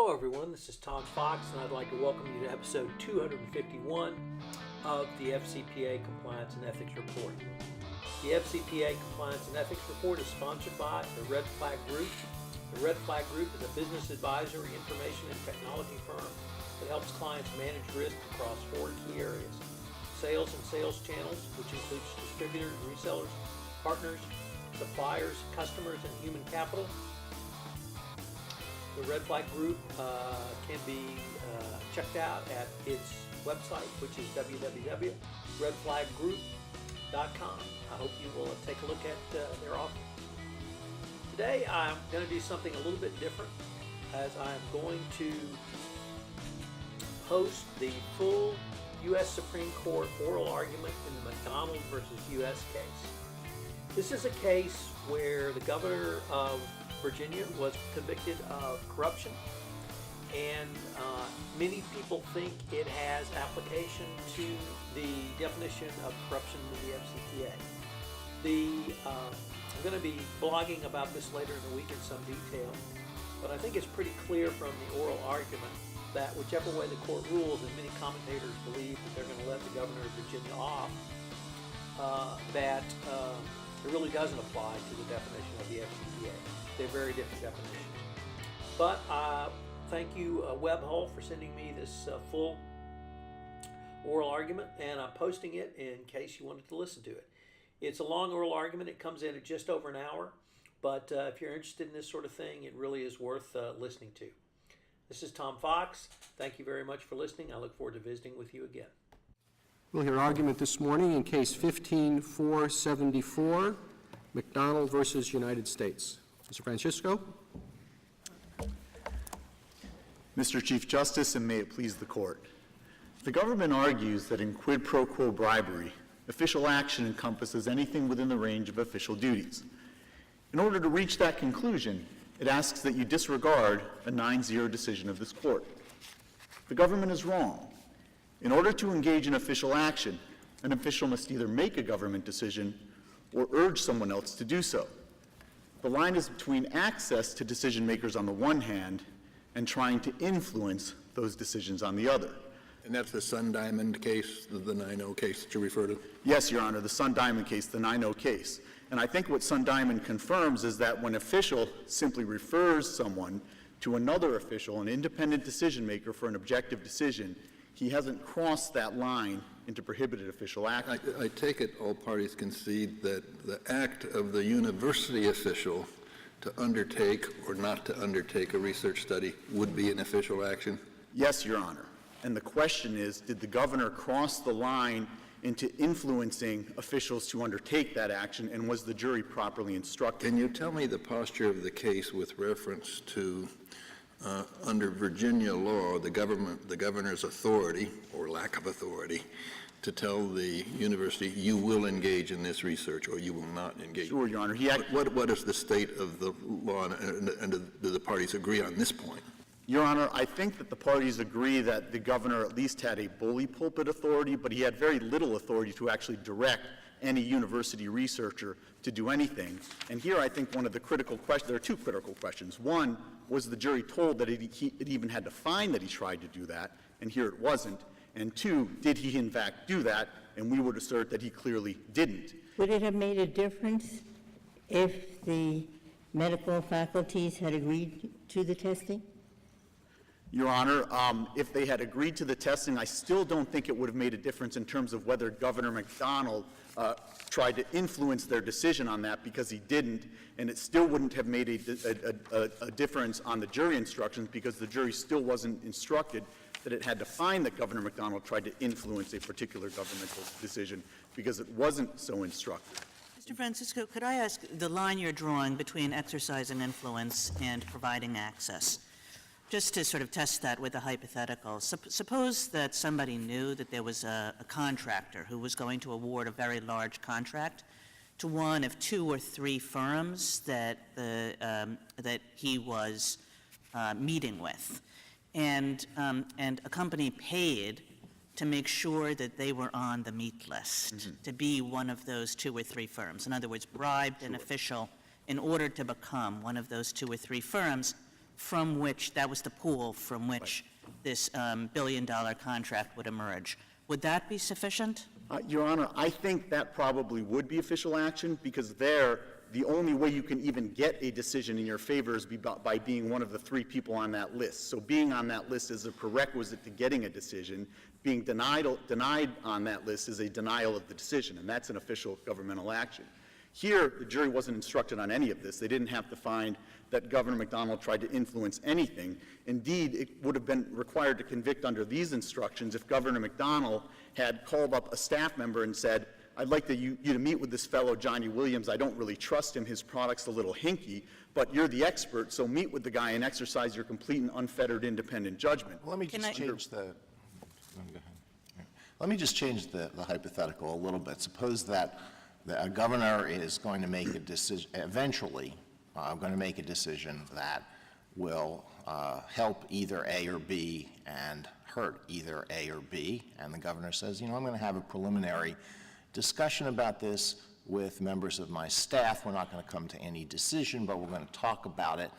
Hello everyone, this is Tom Fox and I'd like to welcome you to episode 251 of the FCPA Compliance and Ethics Report. The FCPA Compliance and Ethics Report is sponsored by the Red Flag Group. The Red Flag Group is a business advisory, information, and technology firm that helps clients manage risk across 4 key areas: sales and sales channels, which includes distributors, resellers, partners, suppliers, customers, and human capital. The Red Flag Group can be checked out at its website, which is www.redflaggroup.com. I hope you will take a look at their offering. Today I'm going to do something a little bit different, as I'm going to post the full US Supreme Court oral argument in the McDonnell versus US case. This is a case where the governor of Virginia was convicted of corruption, and many people think it has application to the definition of corruption in the FCPA. I'm going to be blogging about this later in the week in some detail, but I think it's pretty clear from the oral argument that whichever way the court rules, and many commentators believe that they're going to let the governor of Virginia off, that it really doesn't apply to the definition of the FCPA. They're very different definitions. But thank you, Webhole, for sending me this full oral argument, and I'm posting it in case you wanted to listen to it. It's a long oral argument. It comes in at just over an hour, but if you're interested in this sort of thing, it really is worth listening to. This is Tom Fox. Thank you very much for listening. I look forward to visiting with you again. We'll hear argument this morning in Case 15-474, McDonnell versus United States. Mr. Francisco. Mr. Chief Justice, and may it please the Court. The government argues that in quid pro quo bribery, official action encompasses anything within the range of official duties. In order to reach that conclusion, it asks that you disregard a 9-0 decision of this Court. The government is wrong. In order to engage in official action, an official must either make a government decision or urge someone else to do so. The line is between access to decision makers on the one hand and trying to influence those decisions on the other. And that's the Sun Diamond case, the 9-0 case that you refer to? Yes, Your Honor, the Sun Diamond case, the 9-0 case. And I think what Sun Diamond confirms is that when an official simply refers someone to another official, an independent decision maker, for an objective decision, he hasn't crossed that line into prohibited official action. I take it all parties concede that the act of the university official to undertake or not to undertake a research study would be an official action? Yes, Your Honor. And the question is, did the governor cross the line into influencing officials to undertake that action, and was the jury properly instructed? Can you tell me the posture of the case with reference to under Virginia law, the governor's authority or lack of authority to tell the university you will engage in this research or you will not engage? Sure, Your Honor. What is the state of the law, and do the parties agree on this point? Your Honor, I think that the parties agree that the governor at least had a bully pulpit authority, but he had very little authority to actually direct any university researcher to do anything. And here I think one of the critical questions, there are 2 critical questions. One, was the jury told that it even had to find that he tried to do that, and here it wasn't? And 2, did he in fact do that? And we would assert that he clearly didn't. Would it have made a difference if the medical faculties had agreed to the testing? Your Honor, if they had agreed to the testing, I still don't think it would have made a difference in terms of whether Governor McDonnell tried to influence their decision on that, because he didn't, and it still wouldn't have made a difference on the jury instructions, because the jury still wasn't instructed that it had to find that Governor McDonnell tried to influence a particular governmental decision, because it wasn't so instructed. Mr. Francisco, could I ask the line you're drawing between exercising influence and providing access? Just to sort of test that with a hypothetical, suppose that somebody knew that there was a contractor who was going to award a very large contract to one of 2 or 3 firms that he was meeting with, and a company paid to make sure that they were on the meet list, to be one of those 2 or 3 firms. In other words, bribed an official in order to become one of those 2 or 3 firms. from which, that was the pool from which this billion-dollar contract would emerge. Would that be sufficient? Your Honor, I think that probably would be official action, because there, the only way you can even get a decision in your favor is by being one of the 3 people on that list. So being on that list is a prerequisite to getting a decision. Being denied on that list is a denial of the decision, and that's an official governmental action. Here, the jury wasn't instructed on any of this. They didn't have to find that Governor McDonnell tried to influence anything. Indeed, it would have been required to convict under these instructions if Governor McDonnell had called up a staff member and said, I'd like you to meet with this fellow, Johnny Williams. I don't really trust him. His product's a little hinky, but you're the expert, so meet with the guy and exercise your complete and unfettered independent judgment. Let me just change the hypothetical a little bit. Suppose that a governor is going to make a decision, eventually going to make a decision that will help either A or B and hurt either A or B, and the governor says, I'm going to have a preliminary discussion about this with members of my staff. We're not going to come to any decision, but we're going to talk about it,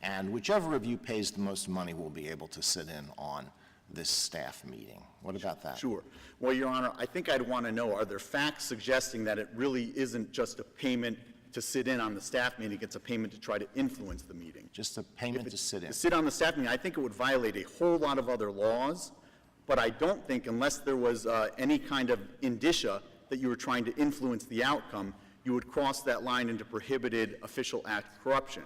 and whichever of you pays the most money will be able to sit in on this staff meeting. What about that? Sure. Well, Your Honor, I think I'd want to know, are there facts suggesting that it really isn't just a payment to sit in on the staff meeting, it's a payment to try to influence the meeting? Just a payment to sit in. To sit on the staff meeting, I think it would violate a whole lot of other laws, but I don't think, unless there was any kind of indicia that you were trying to influence the outcome, you would cross that line into prohibited official act corruption.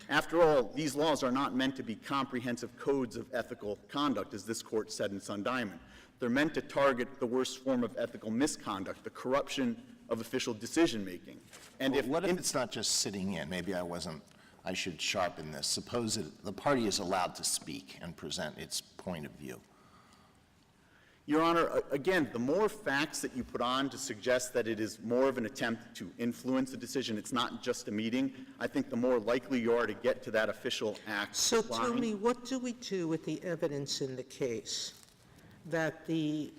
After all, these laws are not meant to be comprehensive codes of ethical conduct, as this court said in Sundiamond. They're meant to target the worst form of ethical misconduct, the corruption of official decision-making. And what if it's not just sitting in? Maybe I should sharpen this. Suppose the party is allowed to speak and present its point of view. Your Honor, again, the more facts that you put on to suggest that it is more of an attempt to influence the decision, it's not just a meeting, I think the more likely you are to get to that official act. So tell me, what do we do with the evidence in the case that the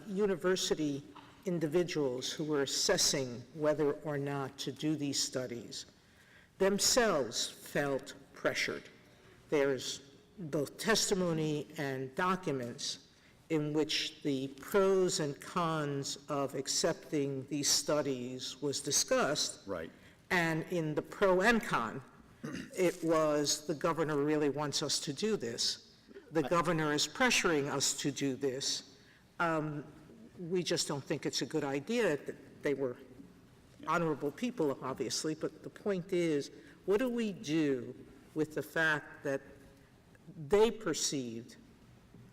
university individuals who were assessing whether or not to do these studies themselves felt pressured? There's both testimony and documents in which the pros and cons of accepting these studies was discussed. Right. And in the pro and con, it was the governor really wants us to do this. The governor is pressuring us to do this. We just don't think it's a good idea. They were honorable people, obviously, but the point is, what do we do with the fact that they perceived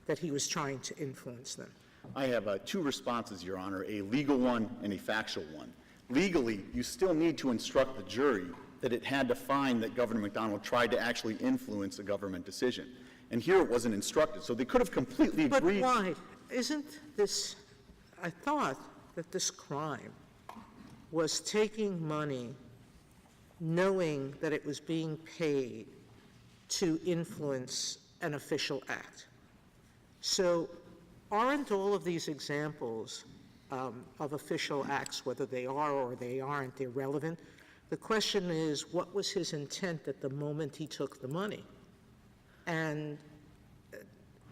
that he was trying to influence them? I have 2 responses, Your Honor, a legal one and a factual one. Legally, you still need to instruct the jury that it had to find that Governor McDonnell tried to actually influence a government decision. And here it wasn't instructed, so they could have completely agreed. But why? Isn't this, I thought that this crime was taking money knowing that it was being paid to influence an official act. So aren't all of these examples of official acts, whether they are or they aren't, irrelevant? The question is, what was his intent at the moment he took the money? And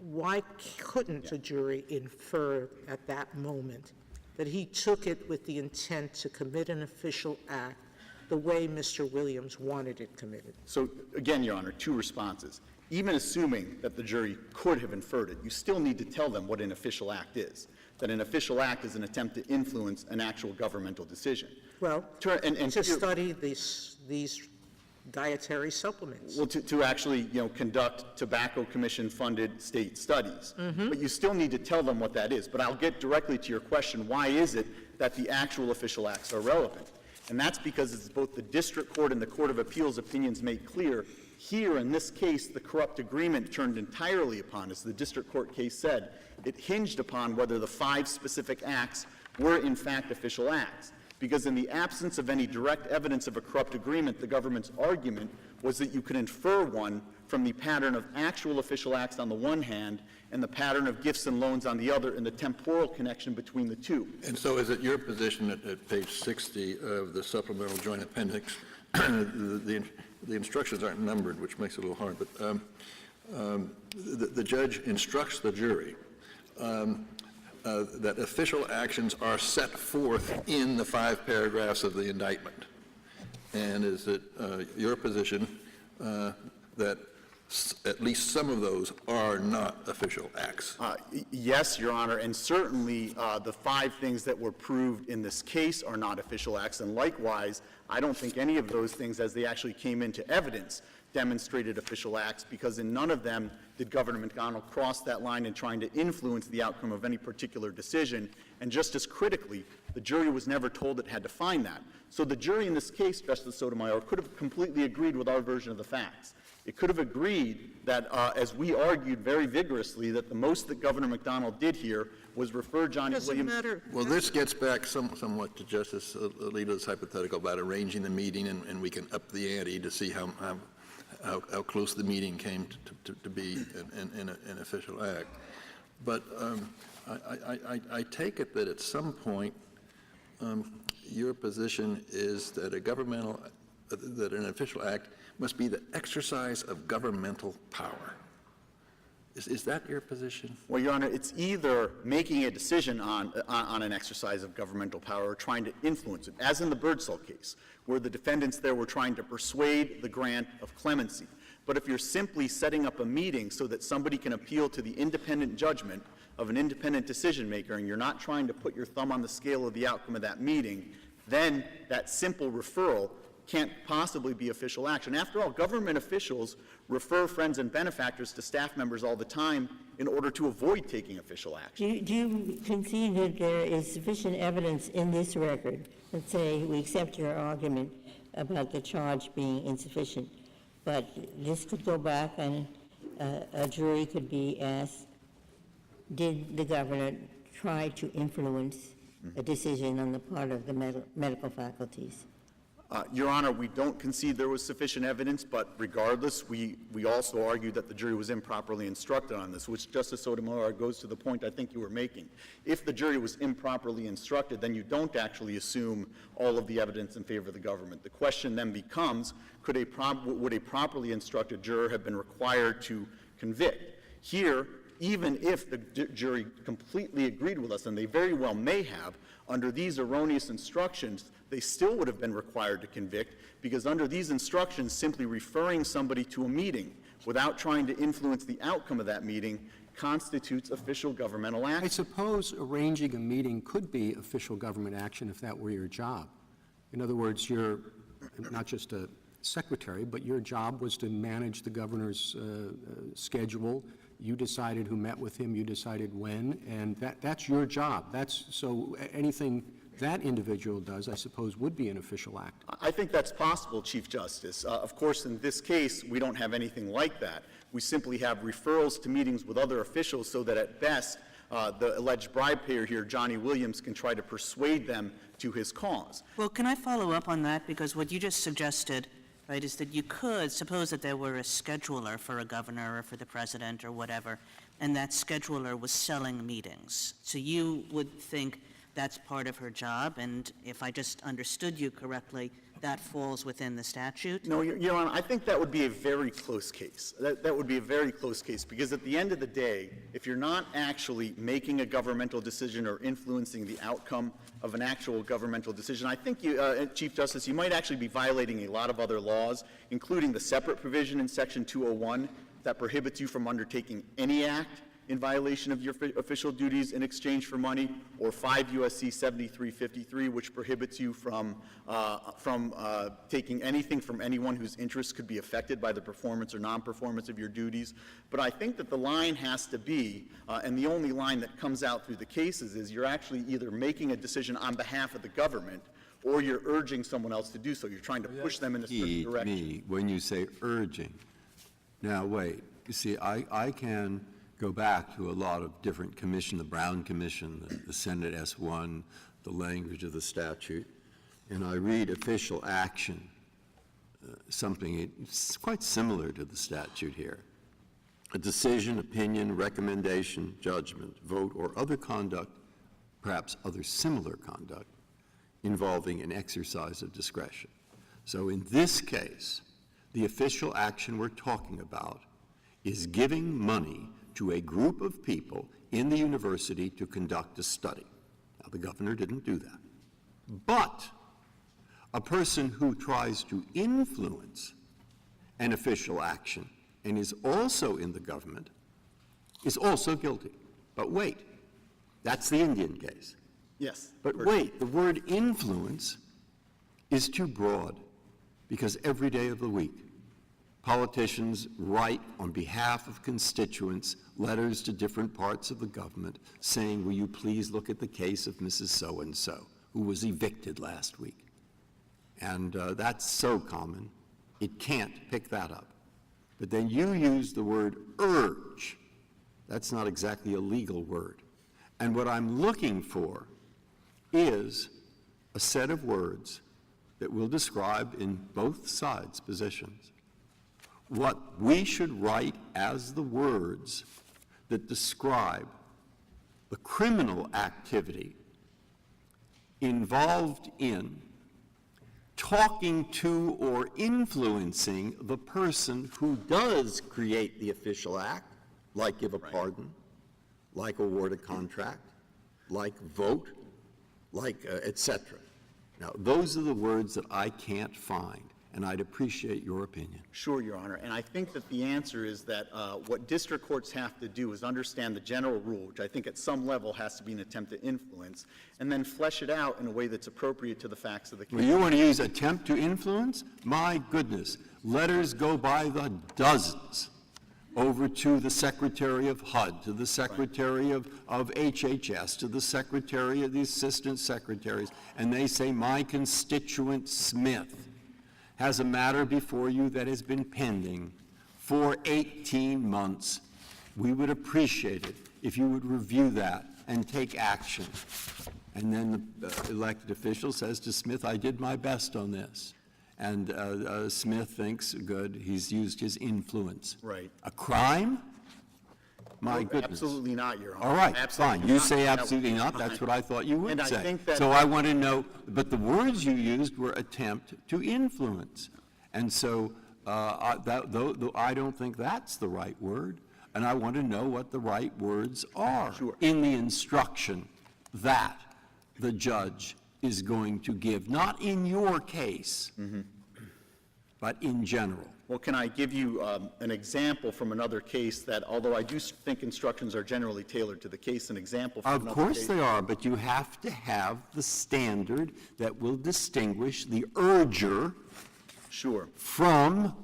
why couldn't a jury infer at that moment that he took it with the intent to commit an official act the way Mr. Williams wanted it committed? So again, Your Honor, 2 responses. Even assuming that the jury could have inferred it, you still need to tell them what an official act is, that an official act is an attempt to influence an actual governmental decision. Well, to study these dietary supplements. Well, to actually, conduct Tobacco Commission-funded state studies. Mm-hmm. But you still need to tell them what that is. But I'll get directly to your question, why is it that the actual official acts are relevant? And that's because, as both the district court and the Court of Appeals opinions make clear, here in this case, the corrupt agreement turned entirely upon, as the district court case said, it hinged upon whether the 5 specific acts were in fact official acts. Because in the absence of any direct evidence of a corrupt agreement, the government's argument was that you could infer one from the pattern of actual official acts on the one hand and the pattern of gifts and loans on the other, and the temporal connection between the 2. And so is it your position at page 60 of the supplemental joint appendix, the the instructions aren't numbered, which makes it a little hard, but the judge instructs the jury that official actions are set forth in the 5 paragraphs of the indictment. And is it your position that at least some of those are not official acts? Yes, Your Honor, and certainly the 5 things that were proved in this case are not official acts, and likewise, I don't think any of those things, as they actually came into evidence, demonstrated official acts, because in none of them did Governor McDonnell cross that line in trying to influence the outcome of any particular decision, and just as critically, the jury was never told it had to find that. So the jury in this case, Justice Sotomayor, could have completely agreed with our version of the facts. It could have agreed that, as we argued very vigorously, that the most that Governor McDonnell did here was refer Johnny Williams. Well, this gets back somewhat to Justice Alito's hypothetical about arranging the meeting, and we can up the ante to see how close the meeting came to be an official act. But I take it that at some point your position is that that an official act must be the exercise of governmental power. Is that your position? Well, Your Honor, it's either making a decision on an exercise of governmental power or trying to influence it, as in the Birdsall case, where the defendants there were trying to persuade the grant of clemency. But if you're simply setting up a meeting so that somebody can appeal to the independent judgment of an independent decision maker, and you're not trying to put your thumb on the scale of the outcome of that meeting, then that simple referral can't possibly be official action. After all, government officials refer friends and benefactors to staff members all the time in order to avoid taking official action. Do you concede that there is sufficient evidence in this record? Let's say we accept your argument about the charge being insufficient, but this could go back and a jury could be asked, did the governor try to influence a decision on the part of the medical faculties? Your Honor, we don't concede there was sufficient evidence, but regardless, we also argue that the jury was improperly instructed on this, which, Justice Sotomayor, goes to the point I think you were making. If the jury was improperly instructed, then you don't actually assume all of the evidence in favor of the government. The question then becomes, would a properly instructed juror have been required to convict? Here, even if the jury completely agreed with us, and they very well may have, under these erroneous instructions, they still would have been required to convict, because under these instructions, simply referring somebody to a meeting without trying to influence the outcome of that meeting constitutes official governmental action. I suppose arranging a meeting could be official government action if that were your job. In other words, you're not just a secretary, but your job was to manage the governor's schedule. You decided who met with him, you decided when, and that's your job. So anything that individual does, I suppose, would be an official act. I think that's possible, Chief Justice. Of course, in this case, we don't have anything like that. We simply have referrals to meetings with other officials so that at best, the alleged bribe payer here, Johnny Williams, can try to persuade them to his cause. Well, can I follow up on that? Because what you just suggested, right, is that you could suppose that there were a scheduler for a governor or for the president or whatever, and that scheduler was selling meetings. So you would think that's part of her job, and if I just understood you correctly, that falls within the statute? No, Your Honor, I think that would be a very close case. That would be a very close case, because at the end of the day, if you're not actually making a governmental decision or influencing the outcome of an actual governmental decision, I think, Chief Justice, you might actually be violating a lot of other laws, including the separate provision in Section 201 that prohibits you from undertaking any act in violation of your official duties in exchange for money, or 5 U.S.C. 7353, which prohibits you from taking anything from anyone whose interests could be affected by the performance or non-performance of your duties. But I think that the line has to be, and the only line that comes out through the cases is you're actually either making a decision on behalf of the government or you're urging someone else to do so. You're trying to push them in a certain direction. When you say urging. Now, wait. You see, I can go back to a lot of different commissions, the Brown Commission, the Senate S1, the language of the statute, and I read official action, something it's quite similar to the statute here. A decision, opinion, recommendation, judgment, vote, or other conduct, perhaps other similar conduct, involving an exercise of discretion. So in this case, the official action we're talking about is giving money to a group of people in the university to conduct a study. Now, the governor didn't do that. But a person who tries to influence an official action and is also in the government is also guilty. But wait, that's the Indian case. Yes. But wait, the word influence is too broad, because every day of the week, politicians write on behalf of constituents letters to different parts of the government saying, will you please look at the case of Mrs. So-and-so, who was evicted last week. And that's so common, it can't pick that up. But then you use the word urge. That's not exactly a legal word. And what I'm looking for is a set of words that will describe in both sides' positions what we should write as the words that describe the criminal activity involved in talking to or influencing the person who does create the official act, like give a pardon, like award a contract, like vote, like etc. Now, those are the words that I can't find, and I'd appreciate your opinion. Sure, Your Honor. And I think that the answer is that what district courts have to do is understand the general rule, which I think at some level has to be an attempt to influence, and then flesh it out in a way that's appropriate to the facts of the case. Well, you want to use attempt to influence? My goodness, letters go by the dozens over to the Secretary of HUD, to the Secretary of HHS, to the Secretary of the Assistant Secretaries, and they say, my constituent Smith has a matter before you that has been pending for 18 months. We would appreciate it if you would review that and take action. And then the elected official says to Smith, I did my best on this. And Smith thinks, good, he's used his influence. Right. A crime? My goodness. Absolutely not, Your Honor. All right, Absolutely fine. You not. say That absolutely would be not. fine. That's what I thought you would And I say. think that- So I want to know, but the words you used were attempt to influence. And so I don't think that's the right word. And I want to know what the right words are in the instruction that the judge is going to give. Not in your case, but in general. Well, can I give you an example from another case that, although I do think instructions are generally tailored to the case, an example from Of another course case. they are, but you have to have the standard that will distinguish the urger Sure. from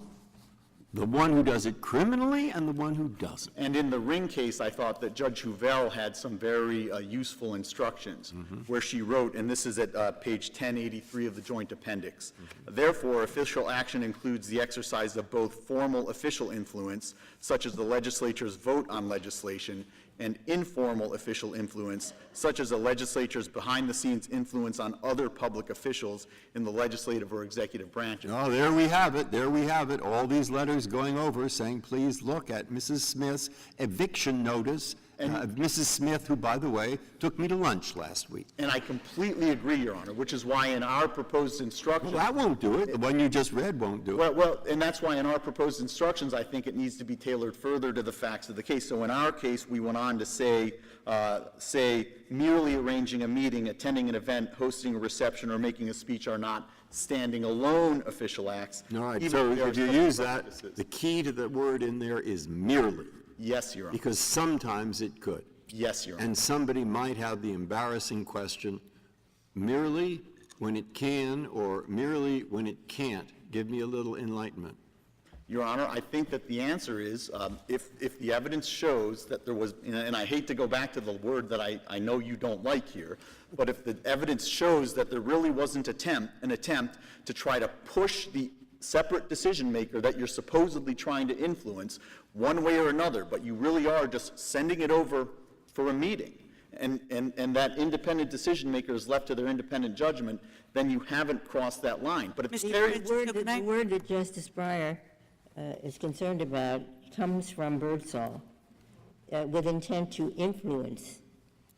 the one who does it criminally and the one who doesn't. And in the Ring case, I thought that Judge Huvel had some very useful instructions where she wrote, and this is at page 1083 of the Joint Appendix, therefore, official action includes the exercise of both formal official influence, such as the legislature's vote on legislation, and informal official influence, such as the legislature's behind-the-scenes influence on other public officials in the legislative or executive branches. Oh, there we have it. There we have it. All these letters going over saying, please look at Mrs. Smith's eviction notice. Mrs. Smith, who, by the way, took me to lunch last week. And I completely agree, Your Honor, which is why in our proposed instructions... Well, that won't do it. The one you just read won't do it. Well, and that's why in our proposed instructions, I think it needs to be tailored further to the facts of the case. So in our case, we went on to say merely arranging a meeting, attending an event, hosting a reception, or making a speech are not standing alone official acts. All right, even so they are if you special use that, practices. the key to the word in there is merely, Yes, Your Honor. because sometimes it could. Yes, Your Honor. And somebody might have the embarrassing question, merely when it can or merely when it can't. Give me a little enlightenment. Your Honor, I think that the answer is, if the evidence shows that there was, and I hate to go back to the word that I know you don't like here, but if the evidence shows that there really wasn't an attempt to try to push the separate decision maker that you're supposedly trying to influence one way or another, but you really are just sending it over for a meeting, and that independent decision maker is left to their independent judgment, then you haven't crossed that line. But it's Mr. very... The word that Justice Breyer is concerned about comes from Birdsall, with intent to influence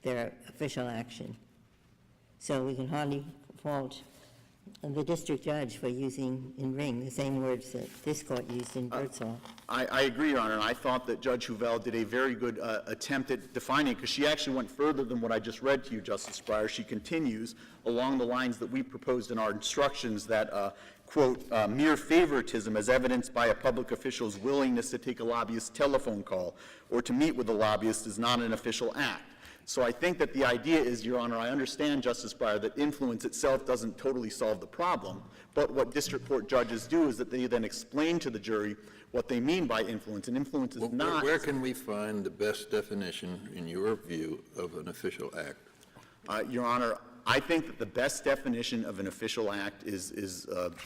their official action. So we can hardly fault the district judge for using in Ring the same words that this court used in Birdsall. I agree, Your Honor, and I thought that Judge Hovell did a very good attempt at defining it, because she actually went further than what I just read to you, Justice Breyer. She continues along the lines that we proposed in our instructions that, quote, mere favoritism as evidenced by a public official's willingness to take a lobbyist's telephone call or to meet with a lobbyist is not an official act. So I think that the idea is, Your Honor, I understand, Justice Breyer, that influence itself doesn't totally solve the problem, but what district court judges do is that they then explain to the jury what they mean by influence, and influence is not... Where can we find the best definition, in your view, of an official act? Your Honor, I think that the best definition of an official act is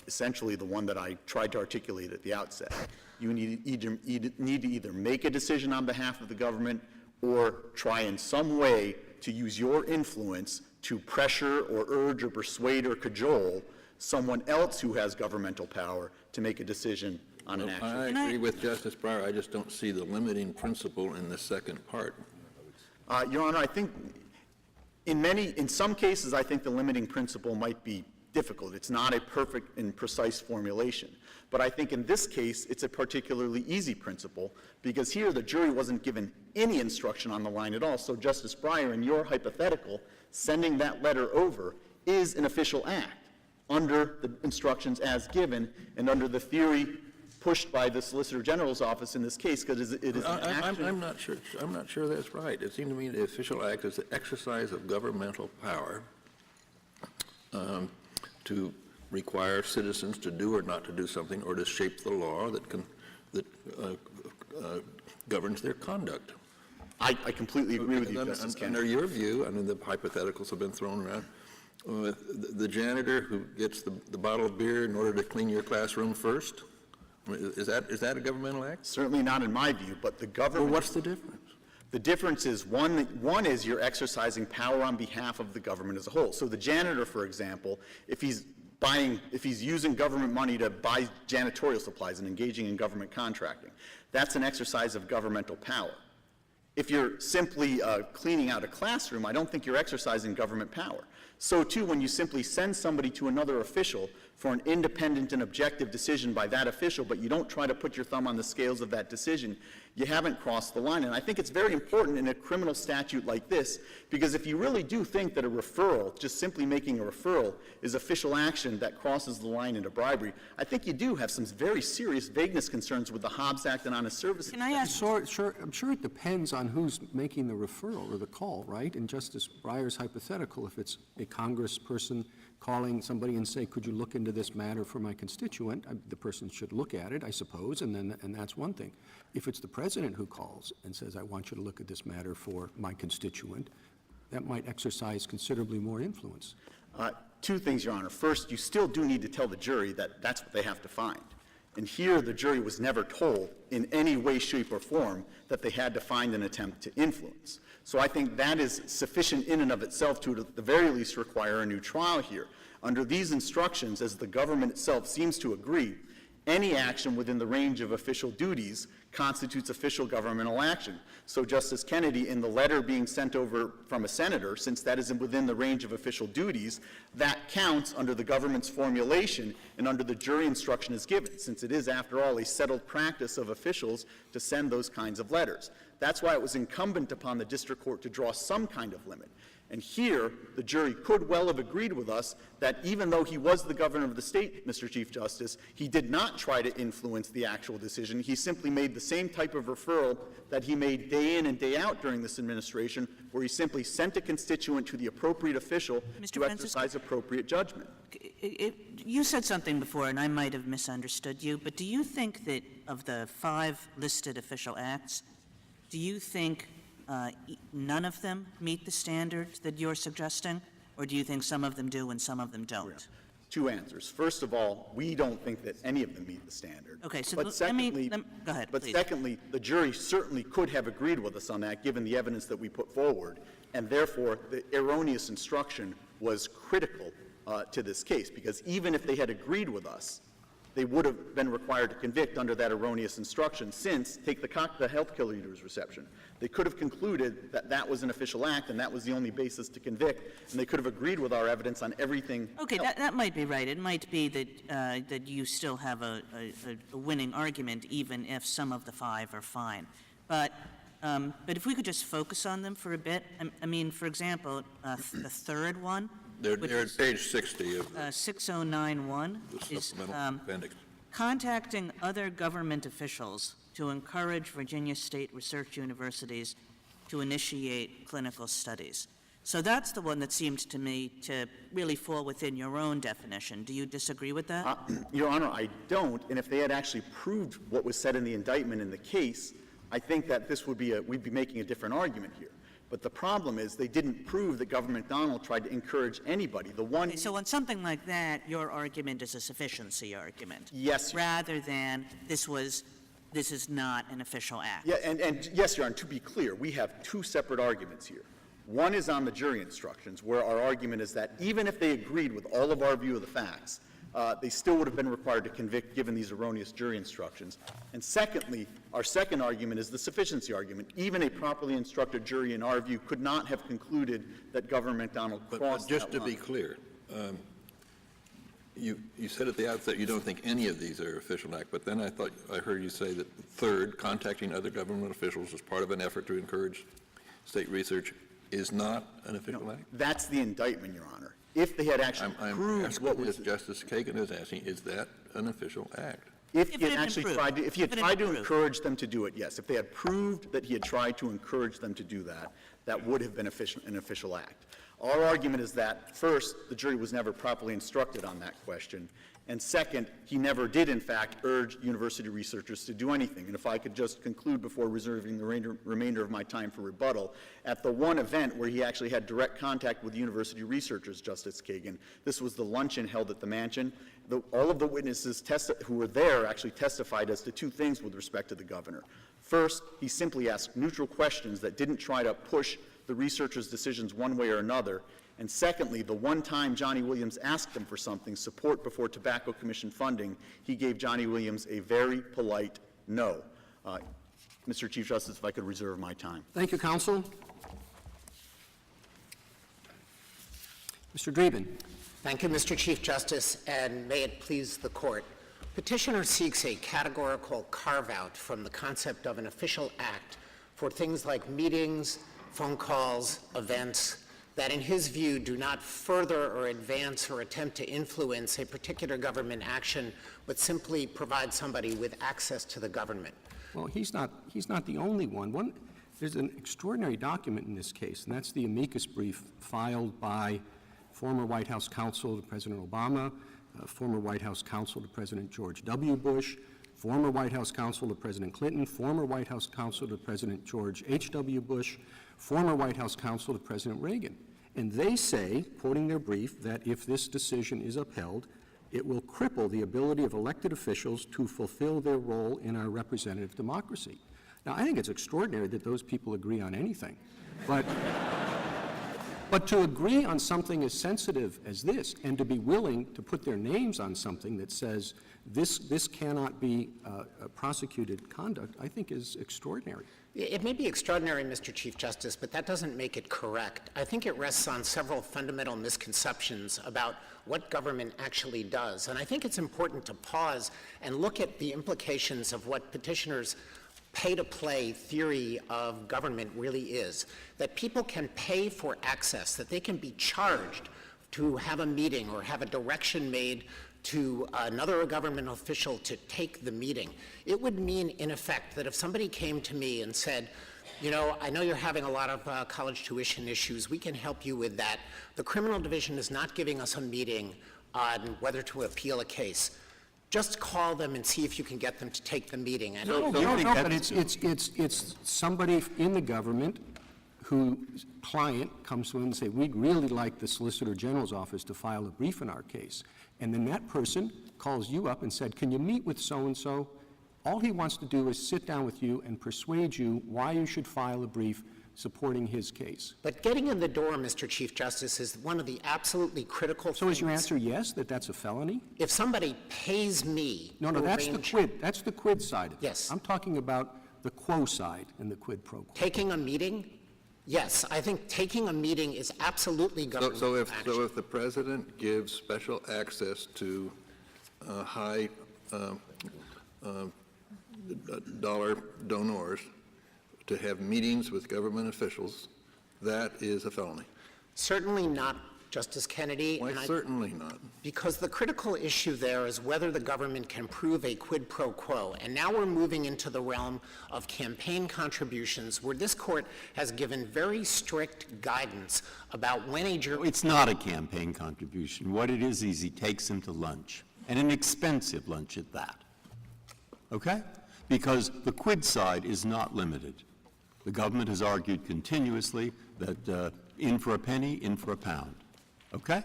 essentially the one that I tried to articulate at the outset. You need to either make a decision on behalf of the government or try in some way to use your influence to pressure or urge or persuade or cajole someone else who has governmental power to make a decision on an action. I agree with Justice Breyer. I just don't see the limiting principle in the second part. Your Honor, I think in some cases, I think the limiting principle might be difficult. It's not a perfect and precise formulation. But I think in this case, it's a particularly easy principle, because here the jury wasn't given any instruction on the line at all. So, Justice Breyer, in your hypothetical, sending that letter over is an official act under the instructions as given and under the theory pushed by the Solicitor General's office in this case, because it is an action. I'm not sure that's right. It seemed to me the official act is the exercise of governmental power to require citizens to do or not to do something, or to shape the law that governs their conduct. I completely agree with you, Justice Kennedy. Under your view, I mean, the hypotheticals have been thrown around, the janitor who gets the bottle of beer in order to clean your classroom first, I mean, is that a governmental act? Certainly not in my view, but the government... Well, what's the difference? The difference is, one is you're exercising power on behalf of the government as a whole. So the janitor, for example, if he's using government money to buy janitorial supplies and engaging in government contracting, that's an exercise of governmental power. If you're simply cleaning out a classroom, I don't think you're exercising government power. So, too, when you simply send somebody to another official for an independent and objective decision by that official, but you don't try to put your thumb on the scales of that decision, you haven't crossed the line. And I think it's very important in a criminal statute like this, because if you really do think that a referral, just simply making a referral, is official action that crosses the line into bribery, I think you do have some very serious vagueness concerns with the Hobbs Act and honest services. Can I ask? I'm sure it depends on who's making the referral or the call, right? In Justice Breyer's hypothetical, if it's a congressperson calling somebody and say, could you look into this matter for my constituent, the person should look at it, I suppose, and that's one thing. If it's the president who calls and says, I want you to look at this matter for my constituent, that might exercise considerably more influence. Two things, Your Honor. First, you still do need to tell the jury that that's what they have to find. And here, the jury was never told in any way, shape, or form that they had to find an attempt to influence. So I think that is sufficient in and of itself to, at the very least, require a new trial here. Under these instructions, as the government itself seems to agree, any action within the range of official duties constitutes official governmental action. So, Justice Kennedy, in the letter being sent over from a senator, since that is within the range of official duties, that counts under the government's formulation and under the jury instruction is given, since it is, after all, a settled practice of officials to send those kinds of letters. That's why it was incumbent upon the district court to draw some kind of limit. And here, the jury could well have agreed with us that even though he was the governor of the state, Mr. Chief Justice, he did not try to influence the actual decision. He simply made the same type of referral that he made day in and day out during this administration, where he simply sent a constituent to the appropriate official to exercise appropriate judgment. You said something before, and I might have misunderstood you, but do you think that of the 5 listed official acts, do you think none of them meet the standard that you're suggesting, or do you think some of them do and some of them don't? Two answers. First of all, we don't think that any of them meet the standard. Okay, so but secondly, go ahead, but please. secondly, the jury certainly could have agreed with us on that, given the evidence that we put forward, and therefore the erroneous instruction was critical to this case, because even if they had agreed with us, they would have been required to convict under that erroneous instruction, since, take the health care leader's reception. They could have concluded that that was an official act and that was the only basis to convict, and they could have agreed with our evidence on everything Okay, else. that might be right. It might be that that you still have a winning argument, even if some of the 5 are fine. But if we could just focus on them for a bit. I mean, for example, the third one, They're which at is, page 60 of 6091, the is supplemental appendix. contacting other government officials to encourage Virginia State research universities to initiate clinical studies. So that's the one that seemed to me to really fall within your own definition. Do you disagree with that? Your Honor, I don't, and if they had actually proved what was said in the indictment in the case, I think that this would be we'd be making a different argument here. But the problem is they didn't prove that Governor McDonnell tried to encourage anybody. The one. Okay, so on something like that, your argument is a sufficiency argument. Yes. Rather than this is not an official act. Yeah, and yes, Your Honor, to be clear, we have 2 separate arguments here. One is on the jury instructions, where our argument is that even if they agreed with all of our view of the facts, they still would have been required to convict given these erroneous jury instructions. And secondly, our second argument is the sufficiency argument. Even a properly instructed jury, in our view, could not have concluded that Governor McDonnell But crossed just that to be line. clear, you said at the outset you don't think any of these are official act, but then I thought I heard you say that third, contacting other government officials as part of an effort to encourage state research is not an official act? That's the indictment, Your Honor. If they had actually I'm proved asking, what was as Justice Kagan is asking, is that an official act? If If he it had had actually been tried to, proved. if he had If it had tried been to proved. encourage them to do it, yes. If they had proved that he had tried to encourage them to do that, that would have been an official act. Our argument is that, first, the jury was never properly instructed on that question, and second, he never did, in fact, urge university researchers to do anything. And if I could just conclude before reserving the remainder of my time for rebuttal, at the one event where he actually had direct contact with university researchers, Justice Kagan, this was the luncheon held at the mansion. All of the witnesses who were there actually testified as to 2 things with respect to the governor. First, he simply asked neutral questions that didn't try to push the researchers' decisions one way or another. And secondly, the one time Johnny Williams asked him for something, support before Tobacco Commission funding, he gave Johnny Williams a very polite no. Mr. Chief Justice, if I could reserve my time. Thank you, counsel. Mr. Dreeben. Thank you, Mr. Chief Justice, and may it please the Court. Petitioner seeks a categorical carve-out from the concept of an official act for things like meetings, phone calls, events, that in his view do not further or advance or attempt to influence a particular government action, but simply provide somebody with access to the government. Well, he's not the only one. There's an extraordinary document in this case, and that's the amicus brief filed by former White House counsel to President Obama, former White House counsel to President George W. Bush, former White House counsel to President Clinton, former White House counsel to President George H.W. Bush, former White House counsel to President Reagan. And they say, quoting their brief, that if this decision is upheld, it will cripple the ability of elected officials to fulfill their role in our representative democracy. Now, I think it's extraordinary that those people agree on anything. But to agree on something as sensitive as this and to be willing to put their names on something that says this cannot be prosecuted conduct, I think is extraordinary. It may be extraordinary, Mr. Chief Justice, but that doesn't make it correct. I think it rests on several fundamental misconceptions about what government actually does. And I think it's important to pause and look at the implications of what petitioners' pay-to-play theory of government really is, that people can pay for access, that they can be charged to have a meeting or have a direction made to another government official to take the meeting. It would mean, in effect, that if somebody came to me and said, you know, I know you're having a lot of college tuition issues, we can help you with that. The criminal division is not giving us a meeting on whether to appeal a case. Just call them and see if you can get them to take the meeting. And No, but it's somebody in the government whose client comes to him and say, we'd really like the Solicitor General's office to file a brief in our case. And then that person calls you up and said, can you meet with so-and-so? All he wants to do is sit down with you and persuade you why you should file a brief supporting his case. But getting in the door, Mr. Chief Justice, is one of the absolutely critical So things. is your answer yes, that that's a felony? If somebody pays me No, to that's the arrange- quid. That's the quid side of it. Yes. I'm talking about the quo side and the quid pro quo. Taking a meeting, yes, I think taking a meeting is absolutely government So if action. the president gives special access to high dollar donors to have meetings with government officials, that is a felony. Certainly not, Justice Kennedy. Why and certainly not? Because the critical issue there is whether the government can prove a quid pro quo. And now we're moving into the realm of campaign contributions, where this court has given very strict guidance about when a jury... It's not a campaign contribution. What it is he takes him to lunch, and an expensive lunch at that. Okay? Because the quid side is not limited. The government has argued continuously that in for a penny, in for a pound. Okay?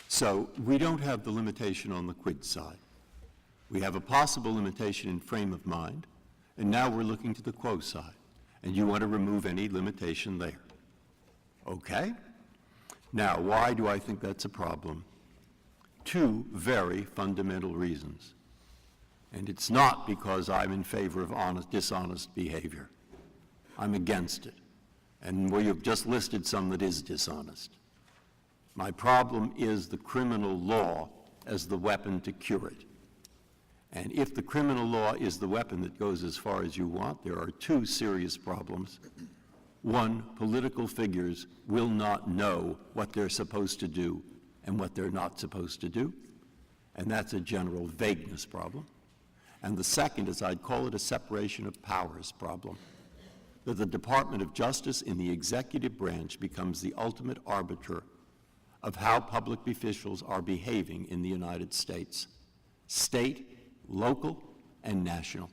So we don't have the limitation on the quid side. We have a possible limitation in frame of mind, and now we're looking to the quo side. And you want to remove any limitation there. Okay? Now, why do I think that's a problem? Two very fundamental reasons. And it's not because I'm in favor of dishonest behavior. I'm against it. And well, you've just listed some that is dishonest. My problem is the criminal law as the weapon to cure it. And if the criminal law is the weapon that goes as far as you want, there are two serious problems. One, political figures will not know what they're supposed to do and what they're not supposed to do. And that's a general vagueness problem. And the second is, I'd call it a separation of powers problem, that the Department of Justice in the executive branch becomes the ultimate arbiter of how public officials are behaving in the United States, state, local, and national.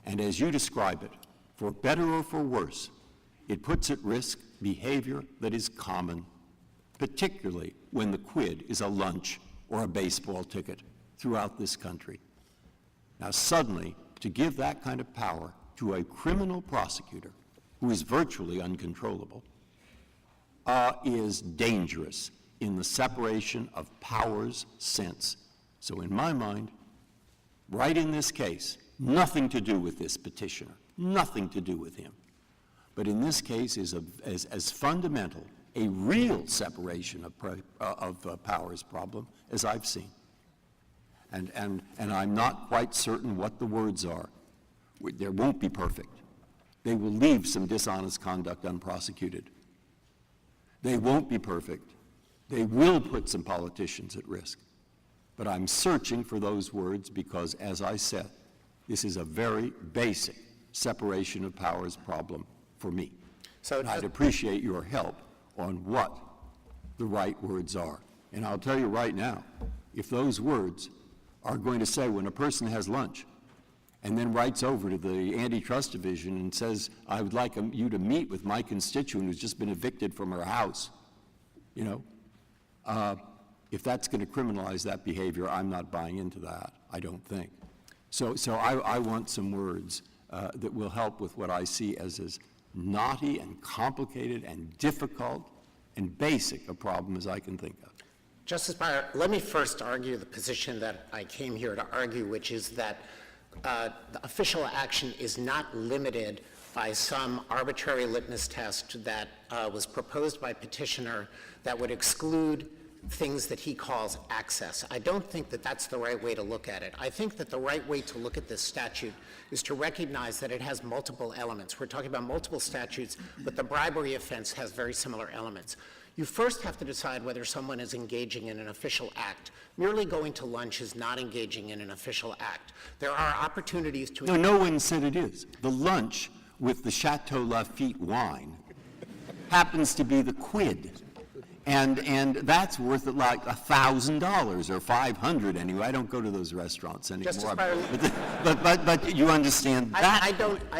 And as you describe it, for better or for worse, it puts at risk behavior that is common, particularly when the quid is a lunch or a baseball ticket throughout this country. Now suddenly, to give that kind of power to a criminal prosecutor who is virtually uncontrollable is dangerous in the separation of powers sense. So in my mind, right in this case, nothing to do with this petitioner, nothing to do with him. But in this case is as fundamental a real separation of powers problem as I've seen. And I'm not quite certain what the words are. They won't be perfect. They will leave some dishonest conduct unprosecuted. They won't be perfect. They will put some politicians at risk. But I'm searching for those words because, as I said, this is a very basic separation of powers problem for me. So and I'd appreciate your help on what the right words are. And I'll tell you right now, if those words are going to say when a person has lunch and then writes over to the antitrust division and says, I would like you to meet with my constituent who's just been evicted from her house, if that's going to criminalize that behavior, I'm not buying into that, I don't think. So I want some words that will help with what I see as knotty and complicated and difficult and basic a problem as I can think of. Justice Breyer, let me first argue the position that I came here to argue, which is that the official action is not limited by some arbitrary litmus test that was proposed by petitioner that would exclude things that he calls access. I don't think that that's the right way to look at it. I think that the right way to look at this statute is to recognize that it has multiple elements. We're talking about multiple statutes, but the bribery offense has very similar elements. You first have to decide whether someone is engaging in an official act. Merely going to lunch is not engaging in an official act. There are opportunities to... No one said it is. The lunch with the Chateau Lafite wine happens to be the quid. And that's worth like $1,000 or $500 anyway. I don't go to those restaurants anymore. Justice Breyer, but you understand that. I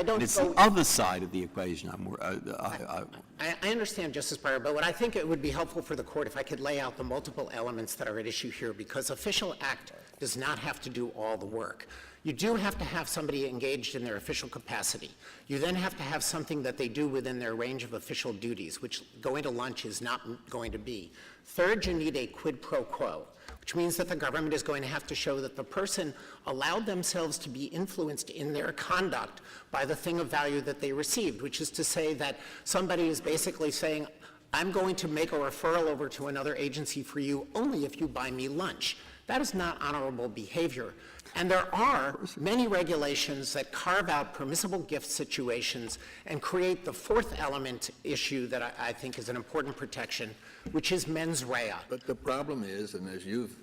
don't it's go... the other side of the equation. I understand, Justice Breyer, but what I think it would be helpful for the court if I could lay out the multiple elements that are at issue here, because official act does not have to do all the work. You do have to have somebody engaged in their official capacity. You then have to have something that they do within their range of official duties, which going to lunch is not going to be. Third, you need a quid pro quo, which means that the government is going to have to show that the person allowed themselves to be influenced in their conduct by the thing of value that they received, which is to say that somebody is basically saying, I'm going to make a referral over to another agency for you only if you buy me lunch. That is not honorable behavior. And there are many regulations that carve out permissible gift situations and create the fourth element issue that I think is an important protection, which is mens rea. But the problem is, and as you've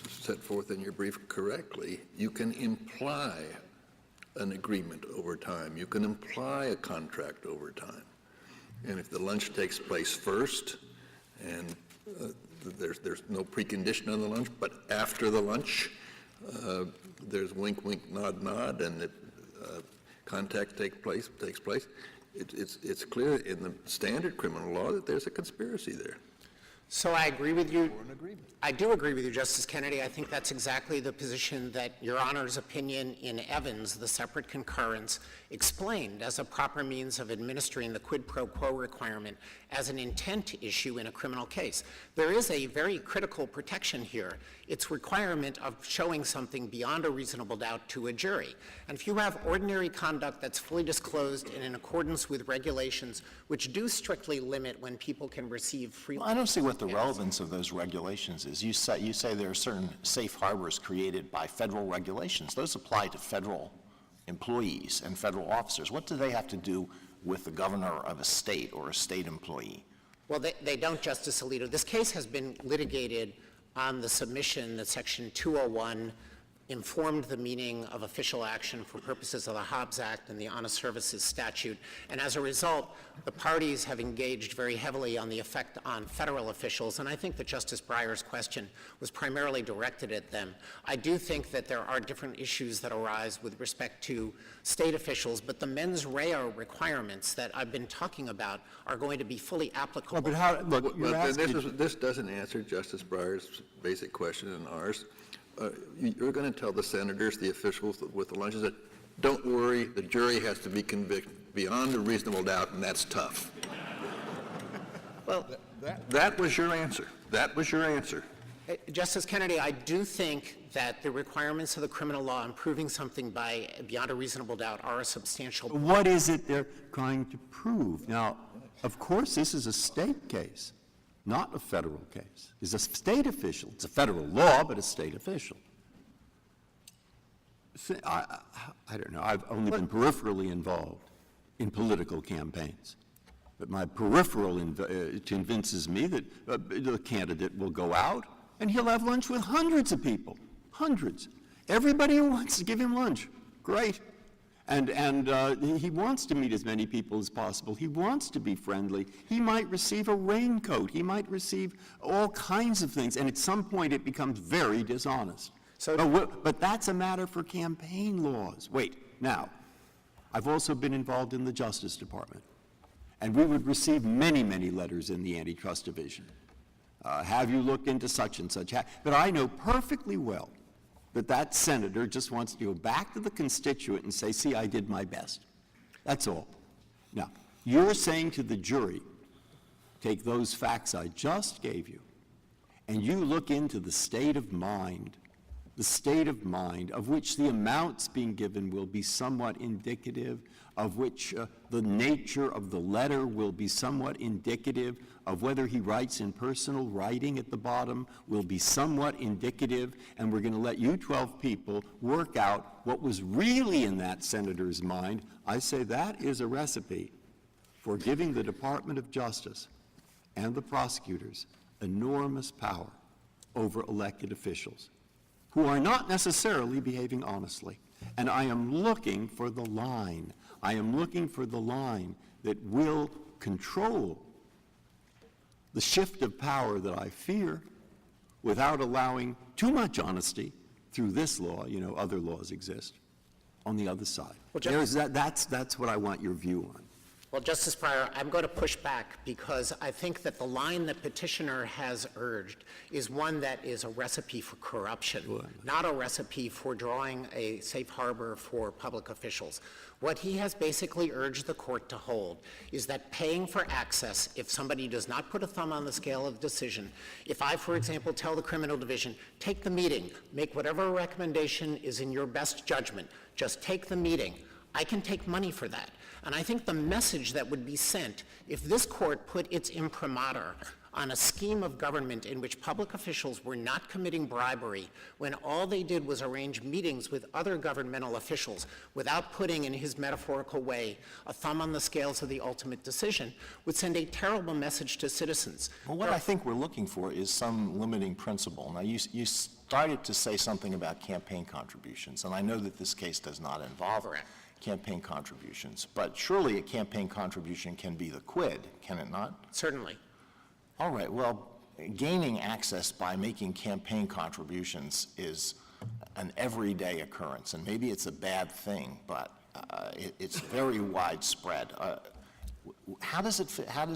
set forth in your brief correctly, you can imply an agreement over time. You can imply a contract over time. And if the lunch takes place first, and there's no precondition on the lunch, but after the lunch, there's wink, wink, nod, nod, and contact takes place. It's clear in the standard criminal law that there's a conspiracy there. So I agree with you. I do agree with you, Justice Kennedy. I think that's exactly the position that Your Honor's opinion in Evans, the separate concurrence, explained as a proper means of administering the quid pro quo requirement as an intent issue in a criminal case. There is a very critical protection here. It's requirement of showing something beyond a reasonable doubt to a jury. And if you have ordinary conduct that's fully disclosed and in accordance with regulations which do strictly limit when people can receive free Well, I don't see what the relevance of those regulations is. You say there are certain safe harbors created by federal regulations. Those apply to federal employees and federal officers. What do they have to do with the governor of a state or a state employee? Well, they don't, Justice Alito. This case has been litigated on the submission that Section 201 informed the meaning of official action for purposes of the Hobbs Act and the Honest Services Statute. And as a result, the parties have engaged very heavily on the effect on federal officials. And I think that Justice Breyer's question was primarily directed at them. I do think that there are different issues that arise with respect to state officials, but the mens rea requirements that I've been talking about are going to be fully applicable. But how, look, you're Well, asking... this doesn't answer Justice Breyer's basic question and ours. You're going to tell the senators, the officials with the lunches, that don't worry, the jury has to be convicted beyond a reasonable doubt, and that's tough. Well, that was your answer. That was your answer. Justice Kennedy, I do think that the requirements of the criminal law in proving something by beyond a reasonable doubt are a substantial. What is it they're trying to prove? Now, of course, this is a state case, not a federal case. It's a state official. It's a federal law, but a state official. I don't know. I've only been peripherally involved in political campaigns. But my peripheral convinces me that the candidate will go out and he'll have lunch with hundreds of people. Hundreds. Everybody who wants to give him lunch. Great. And he wants to meet as many people as possible. He wants to be friendly. He might receive a raincoat. He might receive all kinds of things. And at some point it becomes very dishonest. But that's a matter for campaign laws. Wait, now, I've also been involved in the Justice Department. And we would receive many, many letters in the Antitrust Division. Have you looked into such and such? But I know perfectly well that senator just wants to go back to the constituent and say, see, I did my best. That's all. Now, you're saying to the jury, take those facts I just gave you, and you look into the state of mind of which the amounts being given will be somewhat indicative, of which the nature of the letter will be somewhat indicative, of whether he writes in personal writing at the bottom will be somewhat indicative, and we're going to let you 12 people work out what was really in that senator's mind. I say that is a recipe for giving the Department of Justice and the prosecutors enormous power over elected officials who are not necessarily behaving honestly. And I am looking for the line. I am looking for the line that will control the shift of power that I fear without allowing too much honesty through this law. You know, other laws exist on the other side. Well, That's what I want your view on. Well, Justice Breyer, I'm going to push back because I think that the line that petitioner has urged is one that is a recipe for corruption, not a recipe for drawing a safe harbor for public officials. What he has basically urged the court to hold is that paying for access, if somebody does not put a thumb on the scale of decision, if I, for example, tell the criminal division, take the meeting, make whatever recommendation is in your best judgment, just take the meeting, I can take money for that. And I think the message that would be sent if this court put its imprimatur on a scheme of government in which public officials were not committing bribery when all they did was arrange meetings with other governmental officials without putting, in his metaphorical way, a thumb on the scales of the ultimate decision, would send a terrible message to citizens. Well, what I think we're looking for is some limiting principle. Now, you started to say something about campaign contributions, and I know that this case does not involve campaign contributions, but surely a campaign contribution can be the quid, can it not? Certainly. All right, well, gaining access by making campaign contributions is an everyday occurrence, and maybe it's a bad thing, but it's very widespread. How does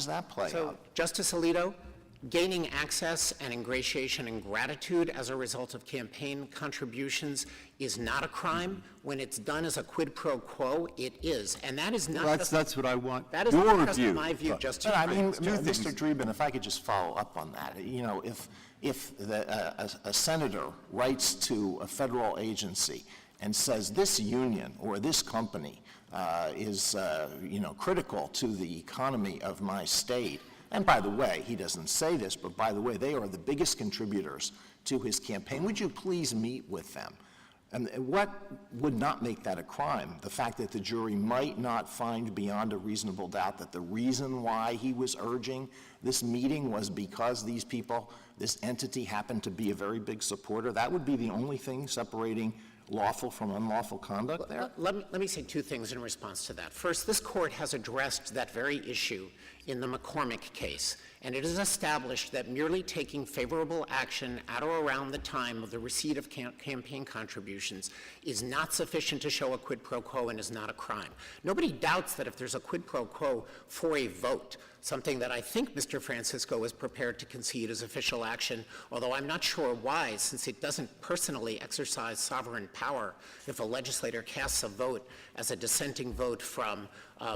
that play out? Justice Alito, gaining access and ingratiation and gratitude as a result of campaign contributions is not a crime. When it's done as a quid pro quo, it is. And that is not That's what I want. That is your not just view. my view, Justice. I mean, Mr. Dreeben, if I could just follow up on that. You know, if a senator writes to a federal agency and says this union or this company is, critical to the economy of my state, and by the way, he doesn't say this, but by the way, they are the biggest contributors to his campaign. Would you please meet with them? And what would not make that a crime? The fact that the jury might not find beyond a reasonable doubt that the reason why he was urging this meeting was because these people, this entity happened to be a very big supporter. That would be the only thing separating lawful from unlawful conduct there? Let me say two things in response to that. First, this court has addressed that very issue in the McCormick case, and it is established that merely taking favorable action at or around the time of the receipt of campaign contributions is not sufficient to show a quid pro quo and is not a crime. Nobody doubts that if there's a quid pro quo for a vote, something that I think Mr. Francisco is prepared to concede as official action, although I'm not sure why, since it doesn't personally exercise sovereign power if a legislator casts a vote as a dissenting vote from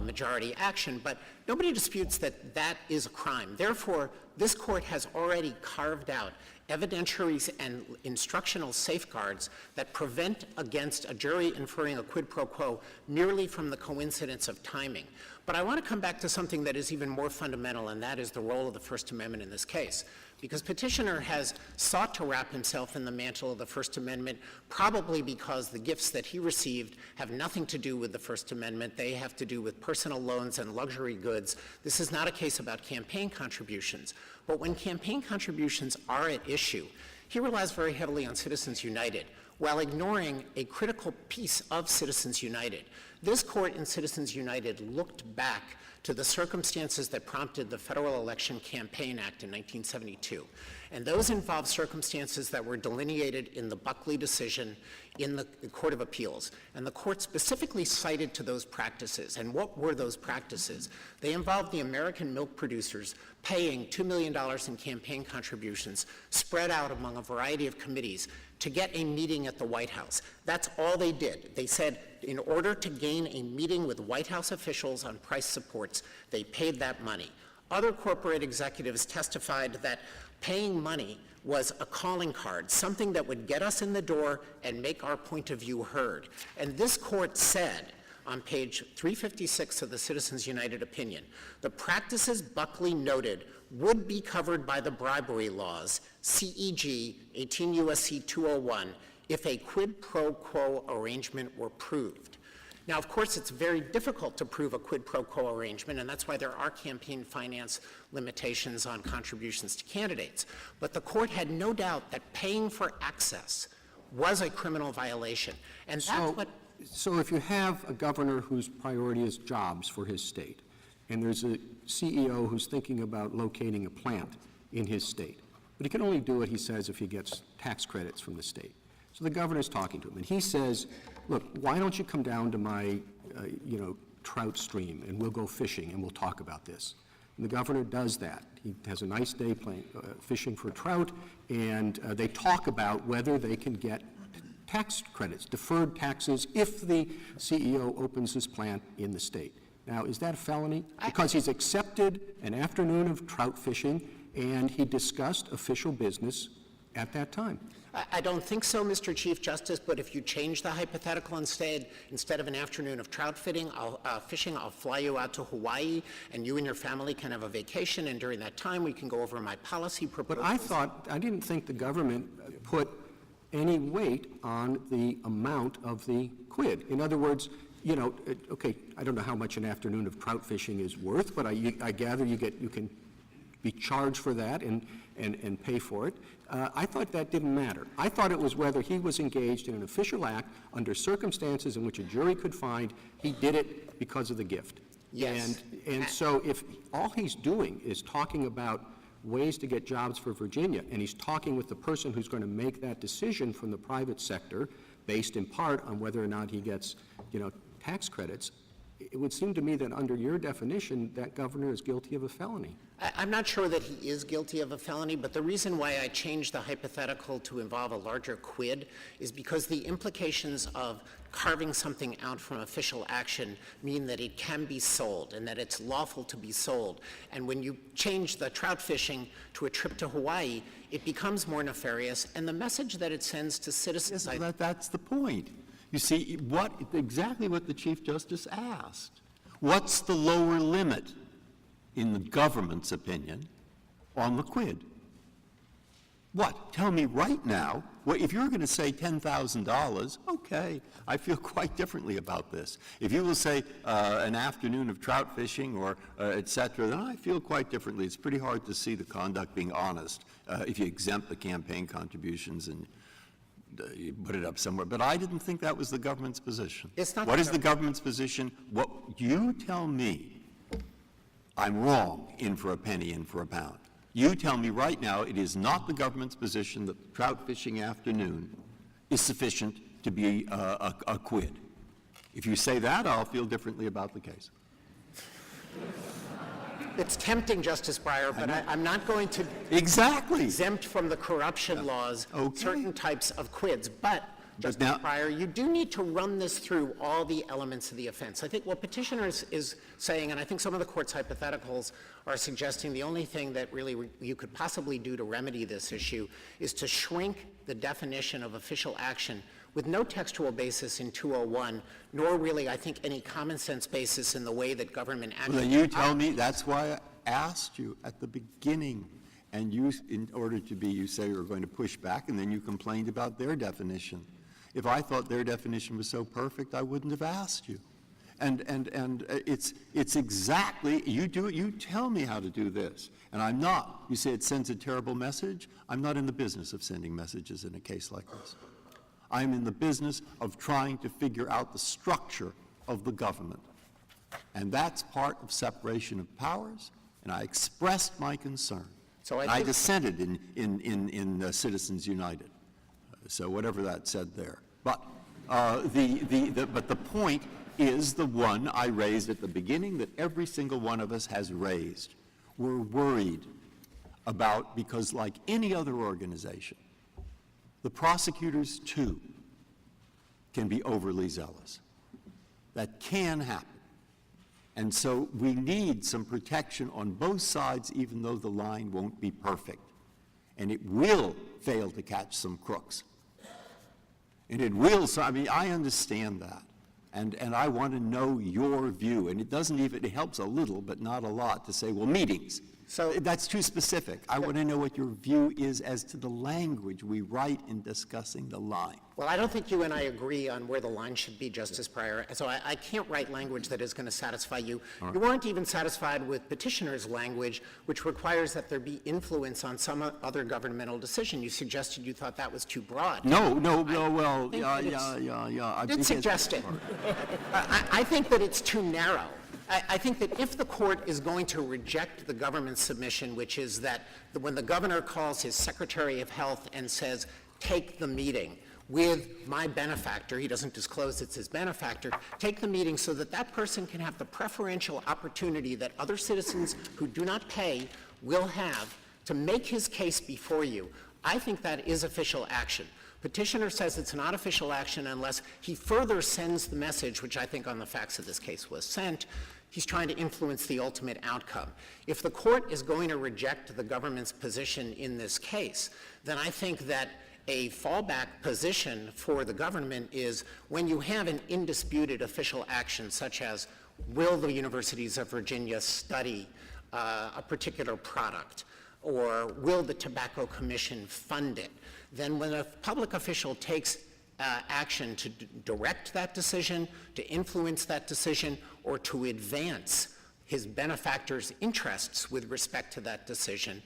majority action, but nobody disputes that that is a crime. Therefore, this court has already carved out evidentiaries and instructional safeguards that prevent against a jury inferring a quid pro quo merely from the coincidence of timing. But I want to come back to something that is even more fundamental, and that is the role of the First Amendment in this case. Because petitioner has sought to wrap himself in the mantle of the First Amendment, probably because the gifts that he received have nothing to do with the First Amendment. They have to do with personal loans and luxury goods. This is not a case about campaign contributions. But when campaign contributions are at issue, he relies very heavily on Citizens United, while ignoring a critical piece of Citizens United. This court in Citizens United looked back to the circumstances that prompted the Federal Election Campaign Act in 1972. And those involved circumstances that were delineated in the Buckley decision in the Court of Appeals. And the court specifically cited to those practices. And what were those practices? They involved the American milk producers paying $2 million in campaign contributions spread out among a variety of committees to get a meeting at the White House. That's all they did. They said in order to gain a meeting with White House officials on price supports, they paid that money. Other corporate executives testified that paying money was a calling card, something that would get us in the door and make our point of view heard. And this court said on page 356 of the Citizens United opinion, the practices Buckley noted would be covered by the bribery laws, CEG 18 U.S.C. 201, if a quid pro quo arrangement were proved. Now, of course, it's very difficult to prove a quid pro quo arrangement, and that's why there are campaign finance limitations on contributions to candidates. But the court had no doubt that paying for access was a criminal violation. And that's what... So if you have a governor whose priority is jobs for his state, and there's a CEO who's thinking about locating a plant in his state, but he can only do it, he says, if he gets tax credits from the state. So the governor's talking to him, and he says, look, why don't you come down to my, trout stream, and we'll go fishing, and we'll talk about this. And the governor does that. He has a nice day fishing for trout, and they talk about whether they can get tax credits, deferred taxes, if the CEO opens his plant in the state. Now, is that a felony? Because he's accepted an afternoon of trout fishing, and he discussed official business at that time. I don't think so, Mr. Chief Justice, but if you change the hypothetical instead of an afternoon of trout fishing, I'll fly you out to Hawaii, and you and your family can have a vacation, and during that time, we can go over my policy proposals. But I didn't think the government put any weight on the amount of the quid. In other words, okay, I don't know how much an afternoon of trout fishing is worth, but I gather you can be charged for that and pay for it. I thought that didn't matter. I thought it was whether he was engaged in an official act under circumstances in which a jury could find he did it because of the gift. Yes. And so if all he's doing is talking about ways to get jobs for Virginia, and he's talking with the person who's going to make that decision from the private sector, based in part on whether or not he gets, tax credits, it would seem to me that under your definition, that governor is guilty of a felony. I'm not sure that he is guilty of a felony, but the reason why I changed the hypothetical to involve a larger quid is because the implications of carving something out from official action mean that it can be sold and that it's lawful to be sold. And when you change the trout fishing to a trip to Hawaii, it becomes more nefarious, and the message that it sends to citizens... Yes, that's the point. You see, exactly what the Chief Justice asked. What's the lower limit, in the government's opinion, on the quid? What? Tell me right now. Well, if you're going to say $10,000, okay, I feel quite differently about this. If you will say an afternoon of trout fishing or et cetera, then I feel quite differently. It's pretty hard to see the conduct being honest if you exempt the campaign contributions and you put it up somewhere. But I didn't think that was the government's position. It's not. What is the government's position? What you tell me, I'm wrong, in for a penny, in for a pound. You tell me right now it is not the government's position that trout fishing afternoon is sufficient to be a quid. If you say that, I'll feel differently about the case. It's tempting, Justice Breyer, but I'm not going to exempt from the corruption laws certain types of quids. But, Justice Breyer, you do need to run this through all the elements of the offense. I think what petitioner is saying, and I think some of the court's hypotheticals are suggesting the only thing that really you could possibly do to remedy this issue is to shrink the definition of official action with no textual basis in 201, nor really, I think, any common sense basis in the way that government action... Well, then you tell me, that's why I asked you at the beginning, and you, in order to be, you say you were going to push back, and then you complained about their definition. If I thought their definition was so perfect, I wouldn't have asked you. And it's exactly, you tell me how to do this, and I'm not. You say it sends a terrible message. I'm not in the business of sending messages in a case like this. I'm in the business of trying to figure out the structure of the government. And that's part of separation of powers, and I expressed my concern. So I dissented in Citizens United. So whatever that said there. But the point is the one I raised at the beginning that every single one of us has raised. We're worried about, because like any other organization, the prosecutors, too, can be overly zealous. That can happen. And so we need some protection on both sides, even though the line won't be perfect. And it will fail to catch some crooks. And it will, so I mean, I understand that. And I want to know your view. And it doesn't even, it helps a little, but not a lot, to say, well, meetings. So that's too specific. I want to know what your view is as to the language we write in discussing the line. Well, I don't think you and I agree on where the line should be, Justice Breyer. So I can't write language that is going to satisfy you. Right. You weren't even satisfied with petitioner's language, which requires that there be influence on some other governmental decision. You suggested you thought that was too broad. I did suggest it. I think that it's too narrow. I think that if the court is going to reject the government's submission, which is that when the governor calls his Secretary of Health and says, take the meeting, with my benefactor, he doesn't disclose it's his benefactor, take the meeting so that that person can have the preferential opportunity that other citizens who do not pay will have to make his case before you. I think that is official action. Petitioner says it's not official action unless he further sends the message, which I think on the facts of this case was sent. He's trying to influence the ultimate outcome. If the court is going to reject the government's position in this case, then I think that a fallback position for the government is when you have an indisputed official action, such as will the universities of Virginia study a particular product, or will the Tobacco Commission fund it, then when a public official takes action to direct that decision, to influence that decision, or to advance his benefactor's interests with respect to that decision,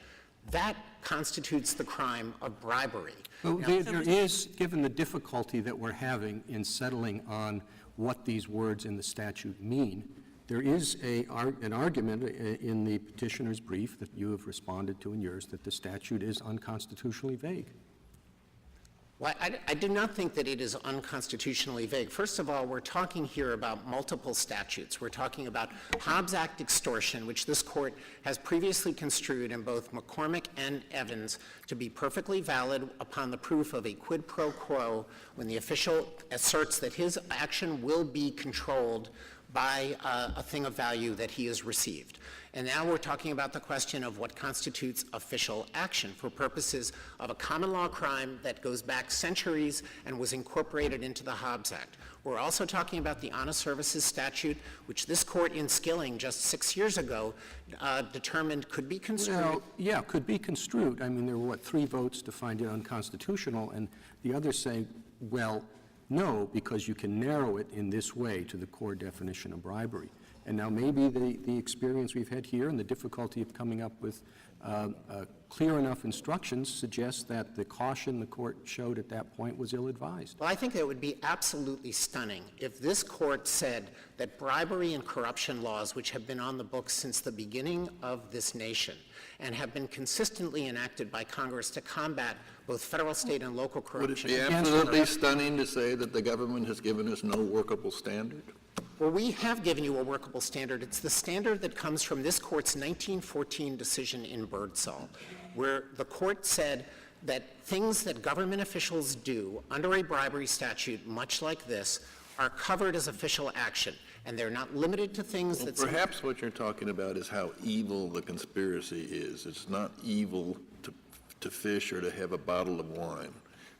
that constitutes the crime of bribery. Well, there is, given the difficulty that we're having in settling on what these words in the statute mean, there is an argument in the petitioner's brief that you have responded to in yours that the statute is unconstitutionally vague. Well, I do not think that it is unconstitutionally vague. First of all, we're talking here about multiple statutes. We're talking about Hobbs Act extortion, which this court has previously construed in both McCormick and Evans to be perfectly valid upon the proof of a quid pro quo when the official asserts that his action will be controlled by a thing of value that he has received. And now we're talking about the question of what constitutes official action for purposes of a common law crime that goes back centuries and was incorporated into the Hobbs Act. We're also talking about the Honest Services Statute, which this court in Skilling just 6 years ago determined could be construed. Well, yeah, could be construed. I mean, there were, 3 votes to find it unconstitutional, and the others say, well, no, because you can narrow it in this way to the core definition of bribery. And now maybe the experience we've had here and the difficulty of coming up with clear enough instructions suggests that the caution the court showed at that point was ill-advised. Well, I think it would be absolutely stunning if this court said that bribery and corruption laws, which have been on the books since the beginning of this nation and have been consistently enacted by Congress to combat both federal, state, and local corruption. Would it be absolutely stunning to say that the government has given us no workable standard? Well, we have given you a workable standard. It's the standard that comes from this court's 1914 decision in Birdsall, where the court said that things that government officials do under a bribery statute, much like this, are covered as official action, and they're not limited to things that... Perhaps what you're talking about is how evil the conspiracy is. It's not evil to fish or to have a bottle of wine,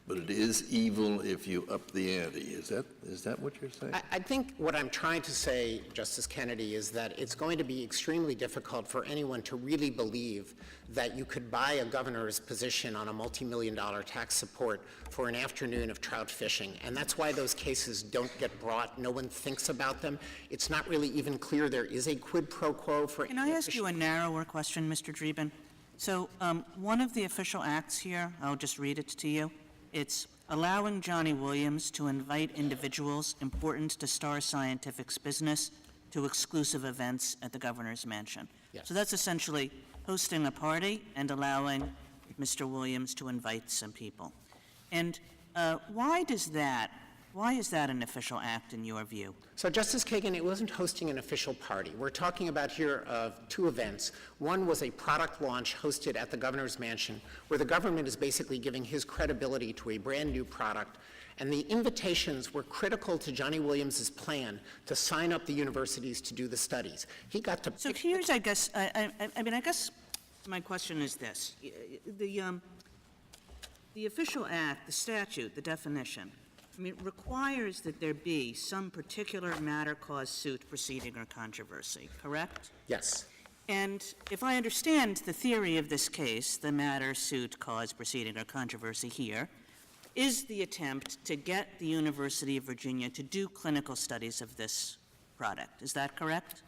but it is evil if you up the ante. Is that what you're saying? I think what I'm trying to say, Justice Kennedy, is that it's going to be extremely difficult for anyone to really believe that you could buy a governor's position on a multi-million-dollar tax support for an afternoon of trout fishing. And that's why those cases don't get brought. No one thinks about them. It's not really even clear there is a quid pro quo for... Can I ask you a narrower question, Mr. Dreeben? So one of the official acts here, I'll just read it to you. It's allowing Johnny Williams to invite individuals important to Star Scientific's business to exclusive events at the governor's mansion. Yes. So that's essentially hosting a party and allowing Mr. Williams to invite some people. And why is that an official act in your view? So, Justice Kagan, it wasn't hosting an official party. We're talking about here of 2 events. One was a product launch hosted at the governor's mansion, where the government is basically giving his credibility to a brand new product. And the invitations were critical to Johnny Williams's plan to sign up the universities to do the studies. He got to... So here's, I guess, I guess my question is this. The official act, the statute, the definition, requires that there be some particular matter, cause, suit, proceeding, or controversy, correct? Yes. And if I understand the theory of this case, the matter, suit, cause, proceeding, or controversy here is the attempt to get the University of Virginia to do clinical studies of this product. Is that correct?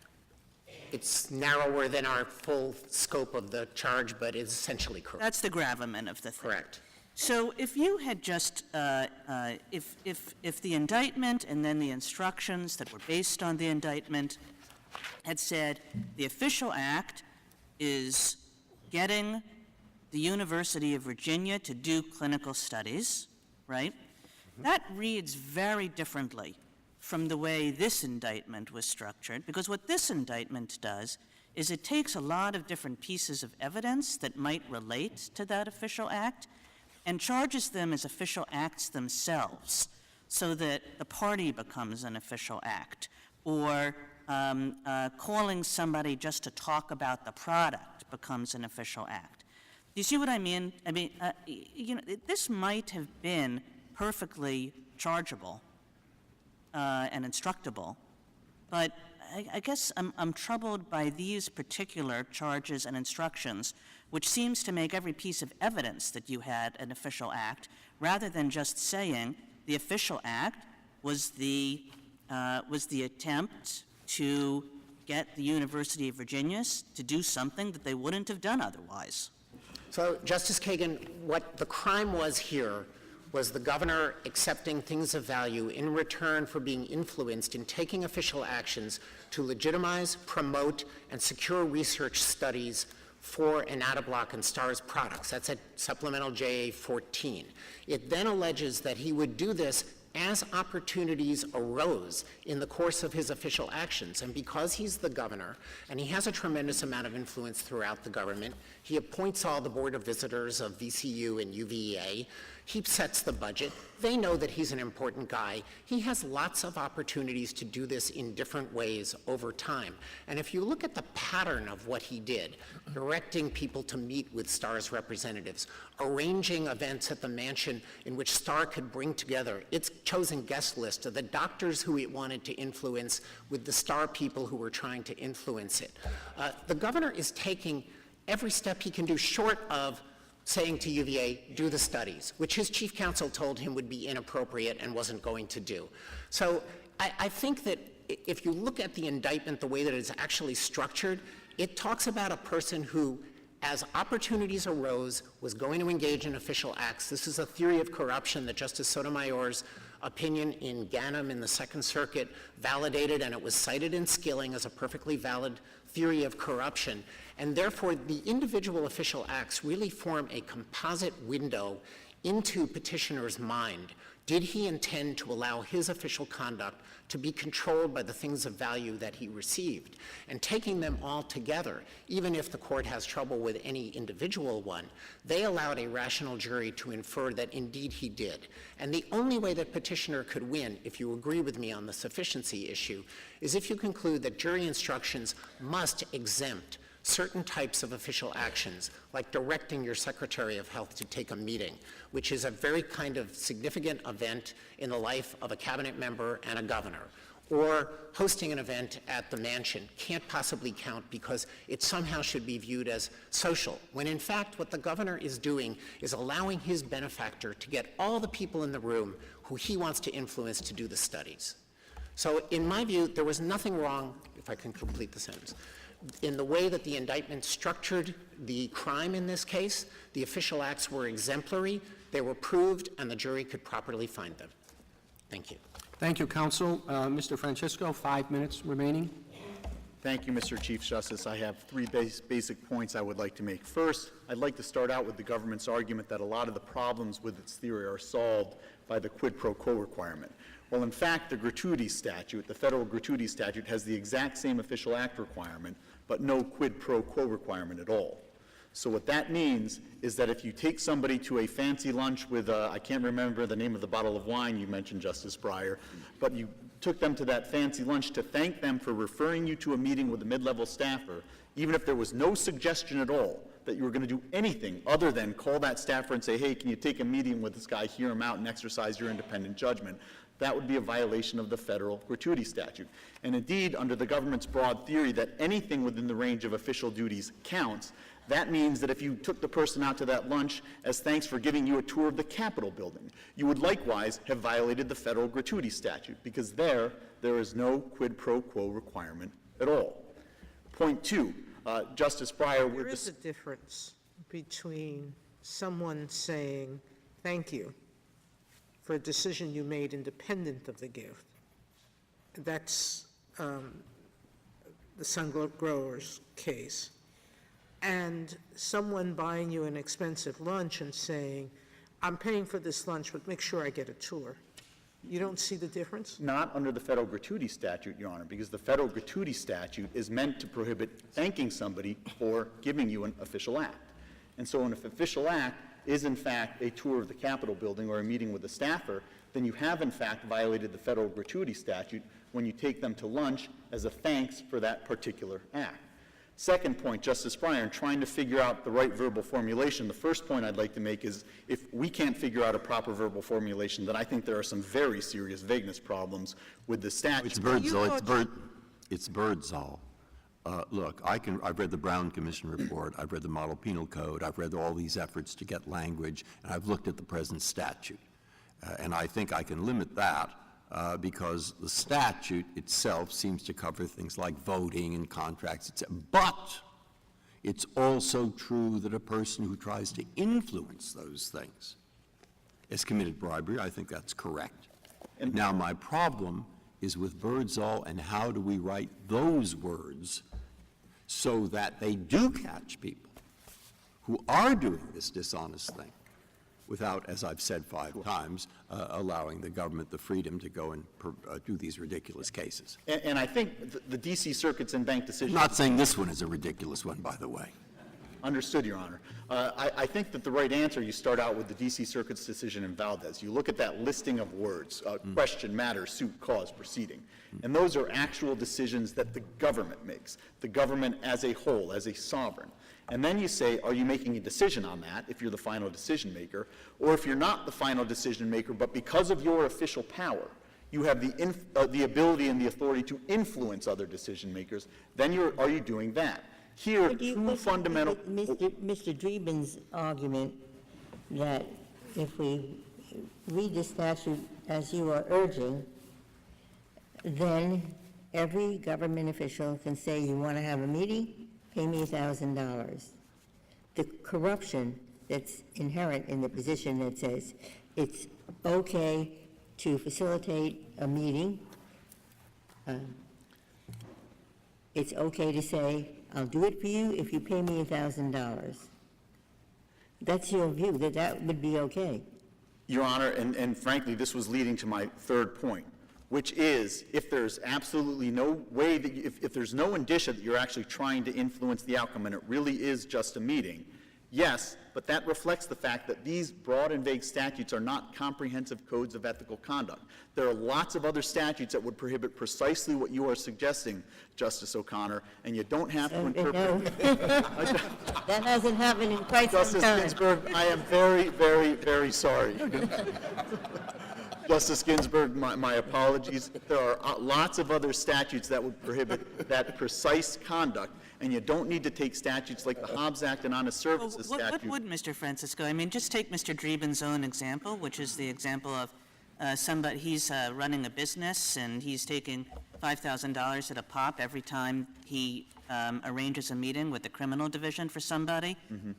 It's narrower than our full scope of the charge, but it's essentially correct. That's the gravamen of the thing. Correct. So if you had just, if the indictment and then the instructions that were based on the indictment had said the official act is getting the University of Virginia to do clinical studies, right? That reads very differently from the way this indictment was structured, because what this indictment does is it takes a lot of different pieces of evidence that might relate to that official act and charges them as official acts themselves, so that the party becomes an official act, or calling somebody just to talk about the product becomes an official act. Do you see what I mean? I mean, this might have been perfectly chargeable and instructable, but I guess I'm troubled by these particular charges and instructions, which seems to make every piece of evidence that you had an official act, rather than just saying the official act was the attempt to get the University of Virginia to do something that they wouldn't have done otherwise. So, Justice Kagan, what the crime was here was the governor accepting things of value in return for being influenced in taking official actions to legitimize, promote, and secure research studies for Anatoblock and STARS products. That's at Supplemental JA 14. It then alleges that he would do this as opportunities arose in the course of his official actions. And because he's the governor, and he has a tremendous amount of influence throughout the government, he appoints all the board of visitors of VCU and UVA, he sets the budget, they know that he's an important guy, he has lots of opportunities to do this in different ways over time. And if you look at the pattern of what he did, directing people to meet with STAR's representatives, arranging events at the mansion in which STAR could bring together its chosen guest list of the doctors who it wanted to influence with the STAR people who were trying to influence it. The governor is taking every step he can do short of saying to UVA, do the studies, which his chief counsel told him would be inappropriate and wasn't going to do. So I think that if you look at the indictment the way that it's actually structured, it talks about a person who, as opportunities arose, was going to engage in official acts. This is a theory of corruption that Justice Sotomayor's opinion in Ganem in the Second Circuit validated, and it was cited in Skilling as a perfectly valid theory of corruption. And therefore, the individual official acts really form a composite window into petitioner's mind. Did he intend to allow his official conduct to be controlled by the things of value that he received? And taking them all together, even if the court has trouble with any individual one, they allowed a rational jury to infer that indeed he did. And the only way that petitioner could win, if you agree with me on the sufficiency issue, is if you conclude that jury instructions must exempt certain types of official actions, like directing your Secretary of Health to take a meeting, which is a very kind of significant event in the life of a cabinet member and a governor, or hosting an event at the mansion can't possibly count because it somehow should be viewed as social, when in fact what the governor is doing is allowing his benefactor to get all the people in the room who he wants to influence to do the studies. So in my view, there was nothing wrong, if I can complete the sentence, in the way that the indictment structured the crime in this case. The official acts were exemplary, they were proved, and the jury could properly find them. Thank you. Thank you, counsel. Mr. Francisco, 5 minutes remaining. Thank you, Mr. Chief Justice. I have three basic points I would like to make. First, I'd like to start out with the government's argument that a lot of the problems with its theory are solved by the quid pro quo requirement. Well, in fact, the gratuity statute, the federal gratuity statute, has the exact same official act requirement, but no quid pro quo requirement at all. So what that means is that if you take somebody to a fancy lunch with, I can't remember the name of the bottle of wine you mentioned, Justice Breyer, but you took them to that fancy lunch to thank them for referring you to a meeting with a mid-level staffer, even if there was no suggestion at all that you were going to do anything other than call that staffer and say, hey, can you take a meeting with this guy, hear him out, and exercise your independent judgment, that would be a violation of the federal gratuity statute. And indeed, under the government's broad theory that anything within the range of official duties counts, that means that if you took the person out to that lunch as thanks for giving you a tour of the Capitol building, you would likewise have violated the federal gratuity statute, because there is no quid pro quo requirement at all. Point two, Justice Breyer, there is a difference between someone saying thank you for a decision you made independent of the gift. That's the Sun Growers case. And someone buying you an expensive lunch and saying, I'm paying for this lunch, but make sure I get a tour. You don't see the difference? Not under the federal gratuity statute, Your Honor, because the federal gratuity statute is meant to prohibit thanking somebody for giving you an official act. And so an official act is, in fact, a tour of the Capitol building or a meeting with a staffer, then you have, in fact, violated the federal gratuity statute when you take them to lunch as a thanks for that particular act. Second point, Justice Breyer, in trying to figure out the right verbal formulation, the first point I'd like to make is if we can't figure out a proper verbal formulation, then I think there are some very serious vagueness problems with the statute. It's Birdsall. Look, I've read the Brown Commission report, I've read the Model Penal Code, I've read all these efforts to get language, and I've looked at the present statute. And I think I can limit that because the statute itself seems to cover things like voting and contracts, etc. But it's also true that a person who tries to influence those things has committed bribery. I think that's correct. And now my problem is with Birdsall and how do we write those words so that they do catch people who are doing this dishonest thing without, as I've said 5 times, allowing the government the freedom to go and do these ridiculous cases. And I think the D.C. Circuit's in bank decision. I'm not saying this one is a ridiculous one, by the way. Understood, Your Honor. I think that the right answer, you start out with the D.C. Circuit's decision in Valdez. You look at that listing of words, question, matter, suit, cause, proceeding. And those are actual decisions that the government makes, the government as a whole, as a sovereign. And then you say, are you making a decision on that if you're the final decision maker? Or if you're not the final decision maker, but because of your official power, you have the ability and the authority to influence other decision makers, then are you doing that? Here, two fundamental... Mr. Dreeben's argument that if we read the statute as you are urging, then every government official can say, you want to have a meeting? Pay me $1,000. The corruption that's inherent in the position that says it's okay to facilitate a meeting, it's okay to say, I'll do it for you if you pay me $1,000. That's your view, that would be okay. Your Honor, and frankly, this was leading to my third point, which is if there's absolutely no way that if there's no indicia that you're actually trying to influence the outcome and it really is just a meeting, yes, but that reflects the fact that these broad and vague statutes are not comprehensive codes of ethical conduct. There are lots of other statutes that would prohibit precisely what you are suggesting, Justice O'Connor, and you don't have to interpret... That hasn't happened in quite some Justice time. Ginsburg, I am very, very, very sorry. Justice Ginsburg, my apologies. There are lots of other statutes that would prohibit that precise conduct, and you don't need to take statutes like the Hobbs Act and Honest Services What statute. would, Mr. Francisco, I mean, just take Mr. Dreeben's own example, which is the example of somebody, he's running a business and he's taking $5,000 at a pop every time he arranges a meeting with the criminal division for somebody. Mm-hmm.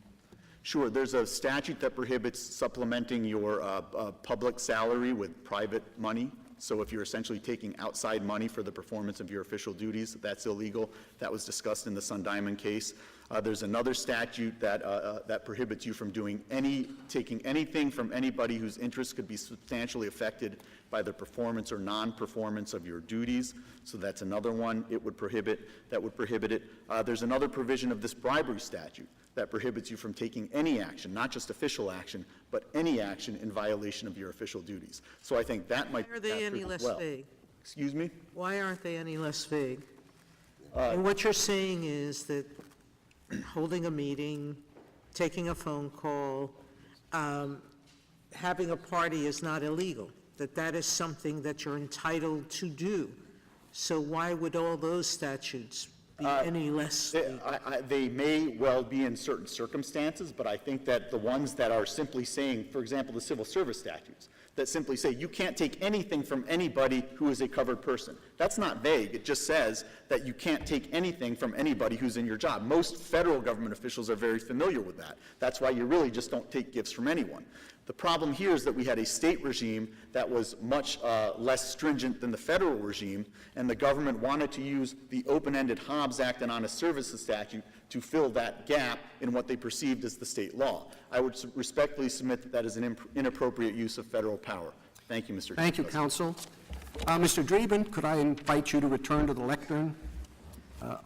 Sure, there's a statute that prohibits supplementing your public salary with private money. So if you're essentially taking outside money for the performance of your official duties, that's illegal. That was discussed in the Sun Diamond case. There's another statute that prohibits you from taking anything from anybody whose interests could be substantially affected by the performance or non-performance of your duties. So that's another one that would prohibit it. There's another provision of this bribery statute that prohibits you from taking any action, not just official action, but any action in violation of your official duties. So I think that might Why are they any less vague? Excuse me? Why aren't they any less vague? And what you're saying is that holding a meeting, taking a phone call, having a party is not illegal, that is something that you're entitled to do. So why would all those statutes be any less vague? They may well be in certain circumstances, but I think that the ones that are simply saying, for example, the civil service statutes, that simply say you can't take anything from anybody who is a covered person. That's not vague. It just says that you can't take anything from anybody who's in your job. Most federal government officials are very familiar with that. That's why you really just don't take gifts from anyone. The problem here is that we had a state regime that was much less stringent than the federal regime, and the government wanted to use the open-ended Hobbs Act and Honest Services statute to fill that gap in what they perceived as the state law. I would respectfully submit that that is an inappropriate use of federal power. Thank you, Mr. Chief Thank you, Justice. counsel. Mr. Dreeben, could I invite you to return to the lectern?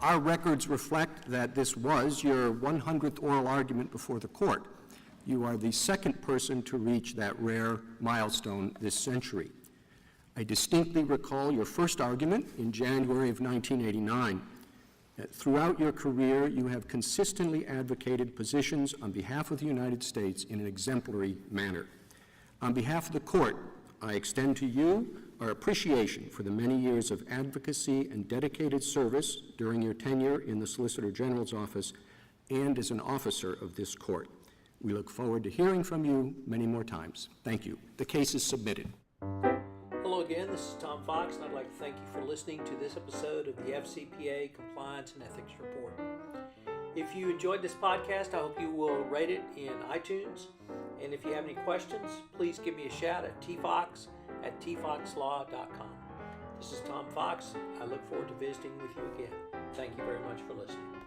Our records reflect that this was your 100th oral argument before the court. You are the second person to reach that rare milestone this century. I distinctly recall your first argument in January of 1989. Throughout your career, you have consistently advocated positions on behalf of the United States in an exemplary manner. On behalf of the court, I extend to you our appreciation for the many years of advocacy and dedicated service during your tenure in the Solicitor General's office and as an officer of this court. We look forward to hearing from you many more times. Thank you. The case is submitted. Hello again, this is Tom Fox, and I'd like to thank you for listening to this episode of the FCPA Compliance and Ethics Report. If you enjoyed this podcast, I hope you will rate it in iTunes. And if you have any questions, please give me a shout at tfox@tfoxlaw.com. This is Tom Fox. I look forward to visiting with you again. Thank you very much for listening.